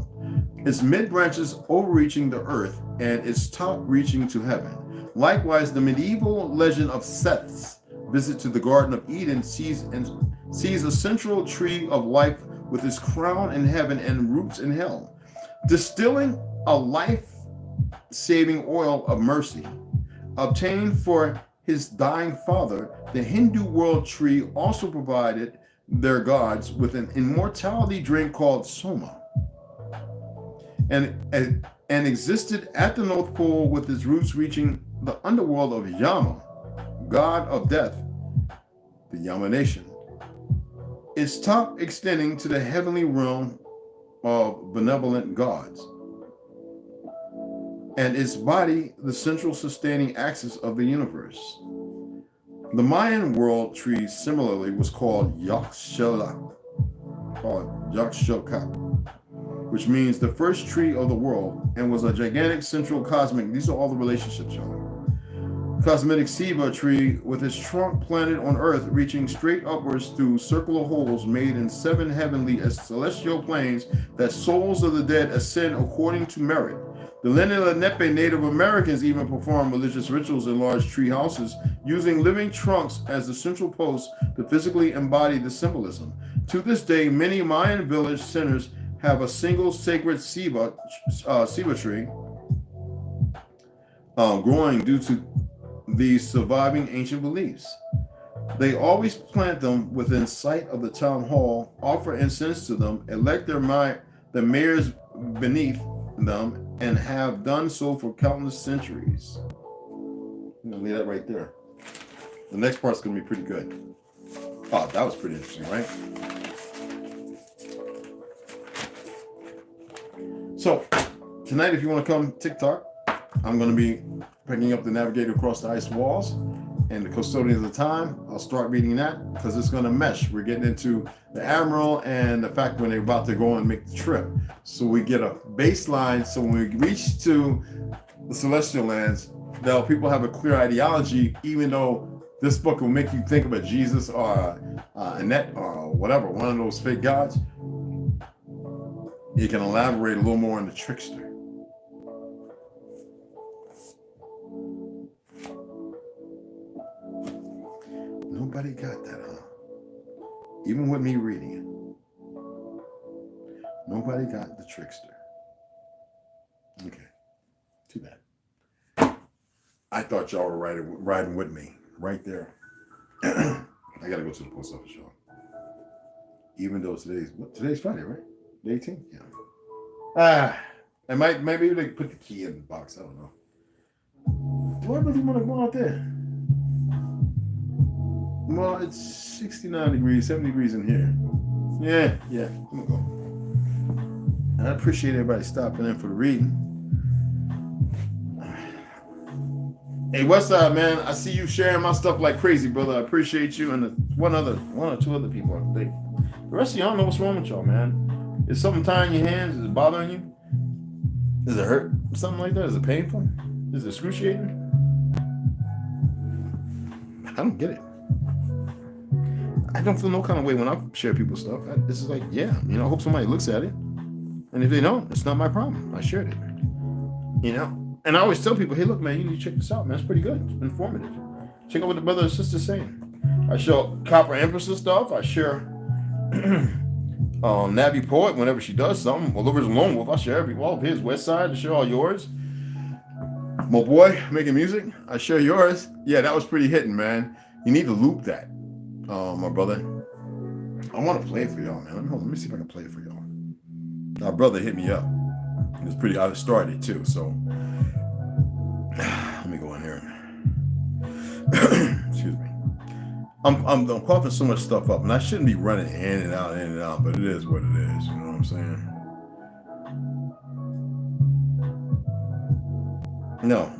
its mid-branches overreaching the earth, and its top reaching to heaven. Likewise, the medieval legend of Seth's visit to the Garden of Eden sees a central tree of life with its crown in heaven and roots in hell, distilling a life-saving oil of mercy, obtained for his dying father. The Hindu world tree also provided their gods with an immortality drink called soma, and existed at the North Pole, with its roots reaching the underworld of Yama, god of death, the Yama nation, its top extending to the heavenly realm of benevolent gods, and its body the central sustaining axis of the universe. The Mayan world tree similarly was called Yaxchilca, which means the first tree of the world, and was a gigantic central cosmic, these are all the relationships, y'all, cosmetic ceiba tree with its trunk planted on earth, reaching straight upwards through circular holes made in 7 heavenly celestial planes that souls of the dead ascend according to merit. The Lenape Native Americans even perform religious rituals in large tree houses, using living trunks as the central post to physically embody the symbolism. To this day, many Mayan village centers have a single sacred ceiba tree growing due to these surviving ancient beliefs. They always plant them within sight of the town hall, offer incense to them, elect the mayors beneath them, and have done so for countless centuries. I'm gonna leave that right there. The next part's gonna be pretty good. Oh, that was pretty interesting, right? So tonight, if you want to come TikTok, I'm going to be picking up the Navigator Across the Ice Walls and the Custodians of Time. I'll start reading that because it's going to mesh. We're getting into the Admiral and the fact when they're about to go and make the trip. So we get a baseline. So when we reach to the Celestial Lands, now people have a clear ideology, even though this book will make you think about Jesus or Annette or whatever, one of those fake gods. You can elaborate a little more on the trickster. Nobody got that, huh? Even with me reading it. Nobody got the trickster. Okay. Too bad. I thought y'all were riding with me right there. I gotta go to the post office, y'all. Even though today's Friday, right? The 18th? Yeah. Maybe they put the key in the box. I don't know. Do I really want to go out there? Well, it's 69 degrees, 70 degrees in here. Yeah. I'm gonna go. And I appreciate everybody stopping in for the reading. Hey, Westside, man, I see you sharing my stuff like crazy, brother. I appreciate you, and one or two other people, I think. The rest of y'all know what's wrong with y'all, man. Is something tying your hands? Is it bothering you? Does it hurt? Something like that? Is it painful? Is it excruciating? I don't get it. I don't feel no kind of way when I share people's stuff. This is like, yeah, I hope somebody looks at it. And if they don't, it's not my problem. I shared it. You know? And I always tell people, hey, look, man, you need to check this out, man. It's pretty good. It's informative. Check out what the brother and sister saying. I show Copper Empress and stuff. I share Nabby Poet whenever she does something. Well, Oliver's Lone Wolf. I share all of his West Side. I share all yours. My boy making music. I share yours. Yeah, that was pretty hitting, man. You need to loop that, my brother. I want to play it for y'all, man. Let me see if I can play it for y'all. My brother hit me up. It was pretty. I started it too, so let me go in here. Excuse me. I'm coughing so much stuff up, and I shouldn't be running in and out, but it is what it is. You know what I'm saying? No.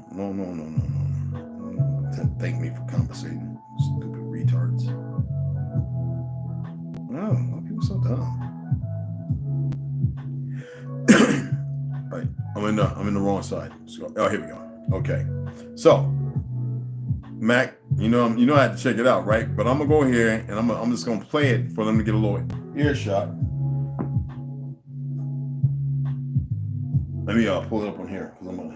Thank me for compensating, stupid retards. Oh, why are people so dumb? Right, I'm in the wrong side. So, oh, here we go. Okay, so Mac, you know I had to check it out, right? But I'm gonna go here and I'm just gonna play it for them to get a little earshot. Let me pull it up on here because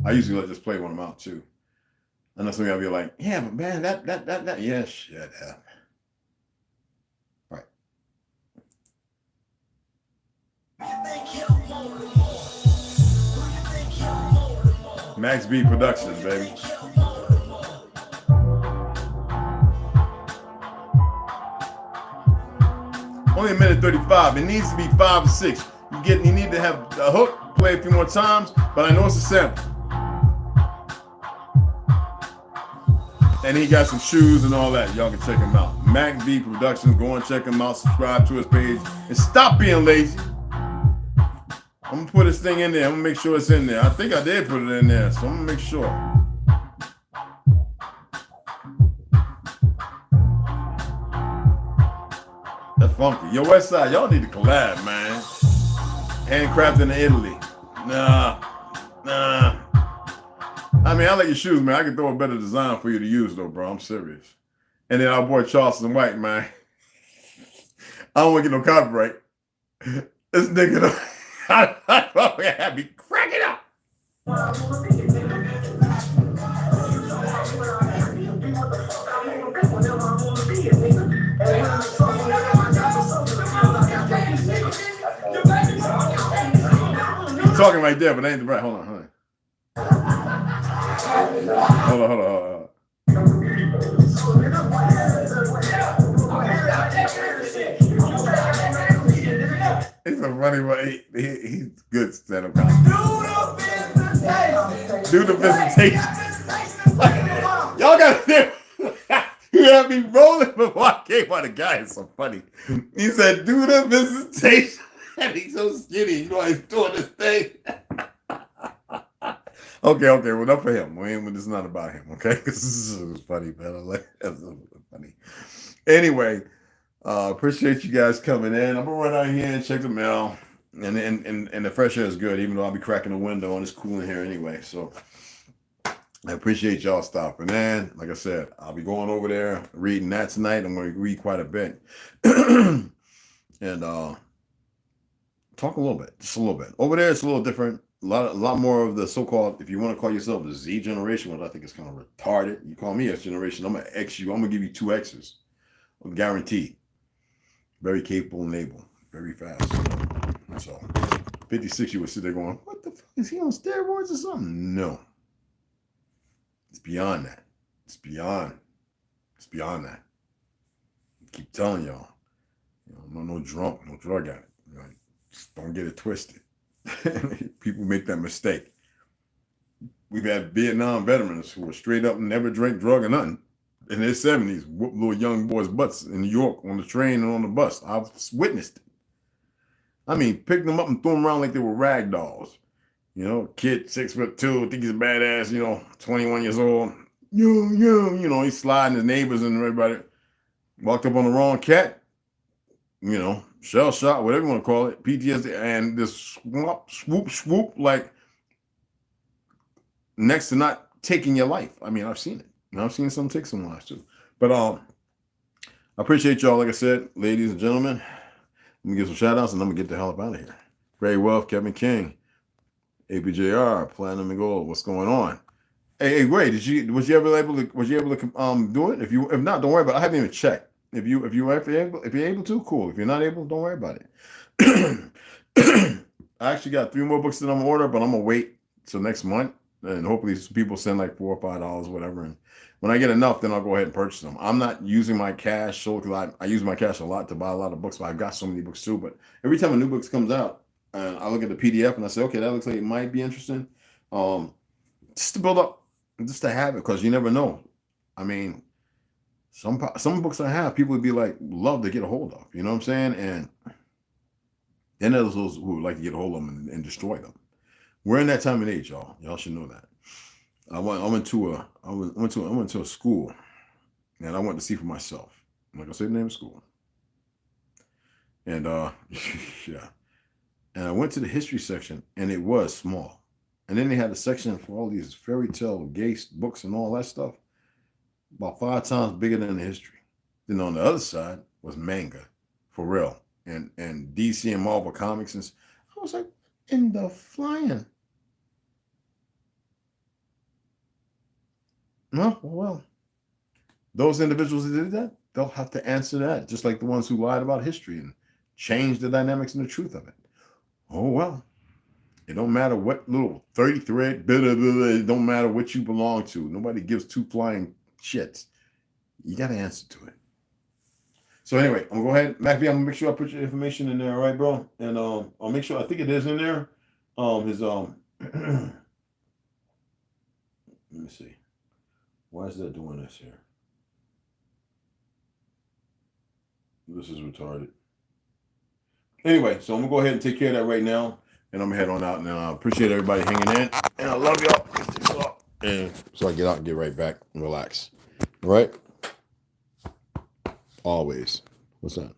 I usually just play when I'm out too. And that's something I'll be like, yeah, but man, that, yeah, shut up. Right. Max B Productions, baby. Only a minute 35. It needs to be 5 or 6. You need to have a hook, play a few more times, but I know it's a sample. And he got some shoes and all that. Y'all can check him out. Max B Productions. Go and check him out. Subscribe to his page. And stop being lazy. I'm going to put this thing in there. I'm going to make sure it's in there. I think I did put it in there. So I'm going to make sure. That's funky. Yo, West Side, y'all need to collab, man. Handcrafted in Italy. Nah. I mean, I like your shoes, man. I can throw a better design for you to use, though, bro. I'm serious. And then our boy Charleston White, man. I don't want to get no copyright. This nigga, I had me cracking up. He's talking right there, but ain't the right. Hold on. Hold on. He's so funny, but he's good stand-up comedy. Do the visitation. Y'all gotta do. You had me rolling before I came on. The guy is so funny. He said, "Do the visitation," and he's so skinny. You know he's doing this thing. Okay, well, enough for him. This is not about him, okay? Because this is funny, man. I like that's funny. Anyway, appreciate you guys coming in. I'm gonna run out here and check the mail, and the fresh air is good, even though I'll be cracking the window and it's cool in here anyway. So I appreciate y'all stopping in. Like I said, I'll be going over there reading that tonight. I'm going to read quite a bit, and talk a little bit, just a little bit. Over there, it's a little different. A lot more of the so-called, if you want to call yourself the Z generation, which I think is kind of retarded. You call me X generation, I'm going to X you. I'm going to give you 2 X's. Guaranteed. Very capable and able. Very fast. So, 56, you would sit there going, what the fuck? Is he on steroids or something? No. It's beyond that. It's beyond that. I keep telling y'all. No drunk, no drug addict. Just don't get it twisted. People make that mistake. We've had Vietnam veterans who were straight up and never drank drug or nothing. In their 70s, whoop little young boys' butts in New York on the train and on the bus. I've witnessed it. I mean, picked them up and threw them around like they were rag dolls. Kid 6'2", think he's a badass, 21 years old. He's sliding his neighbors and everybody. Walked up on the wrong cat. Shell shot, whatever you want to call it, PTSD, and this swoop, like next to not taking your life. I mean, I've seen it. And I've seen some take some lives too. But I appreciate y'all, like I said, ladies and gentlemen. Let me give some shout outs and I'm going to get the hell up out of here. Great Wealth, Kevin King, ABJR, Platinum and Gold. What's going on? Hey, Ray, was you able to do it? If not, don't worry about it. I haven't even checked. If you're able to, cool. If you're not able, don't worry about it. I actually got 3 more books that I'm gonna order, but I'm gonna wait till next month, and hopefully people send like $4 or $5, whatever. And when I get enough, then I'll go ahead and purchase them. I'm not using my cash, so because I use my cash a lot to buy a lot of books, but I've got so many books too. But every time a new book comes out, I look at the PDF and I say, okay, that looks like it might be interesting. Just to build up, just to have it, because you never know. I mean, some books I have, people would be like, love to get a hold of. You know what I'm saying? And then there's those who would like to get a hold of them and destroy them. We're in that time and age, y'all. Y'all should know that. I went to a school, and I went to see for myself. I'm not gonna say the name of school. And yeah. And I went to the history section, and it was small. And then they had a section for all these fairy tale gay books and all that stuff, about 5 times bigger than the history. Then on the other side was manga, for real, and DC and Marvel comics. And I was like, in the flying. No, well, those individuals that did that, they'll have to answer that, just like the ones who lied about history and changed the dynamics and the truth of it. Oh, well, it don't matter what little 30 thread, it don't matter what you belong to. Nobody gives 2 flying shits. You got to answer to it. So anyway, I'm going to go ahead. MacV, I'm going to make sure I put your information in there, all right, bro? And I'll make sure, I think it is in there. Let me see. Why is that doing this here? This is retarded. Anyway, so I'm going to go ahead and take care of that right now. And I'm going to head on out. And I appreciate everybody hanging in. And I love y'all. And so I get out and get right back and relax. All right? Always. What's that?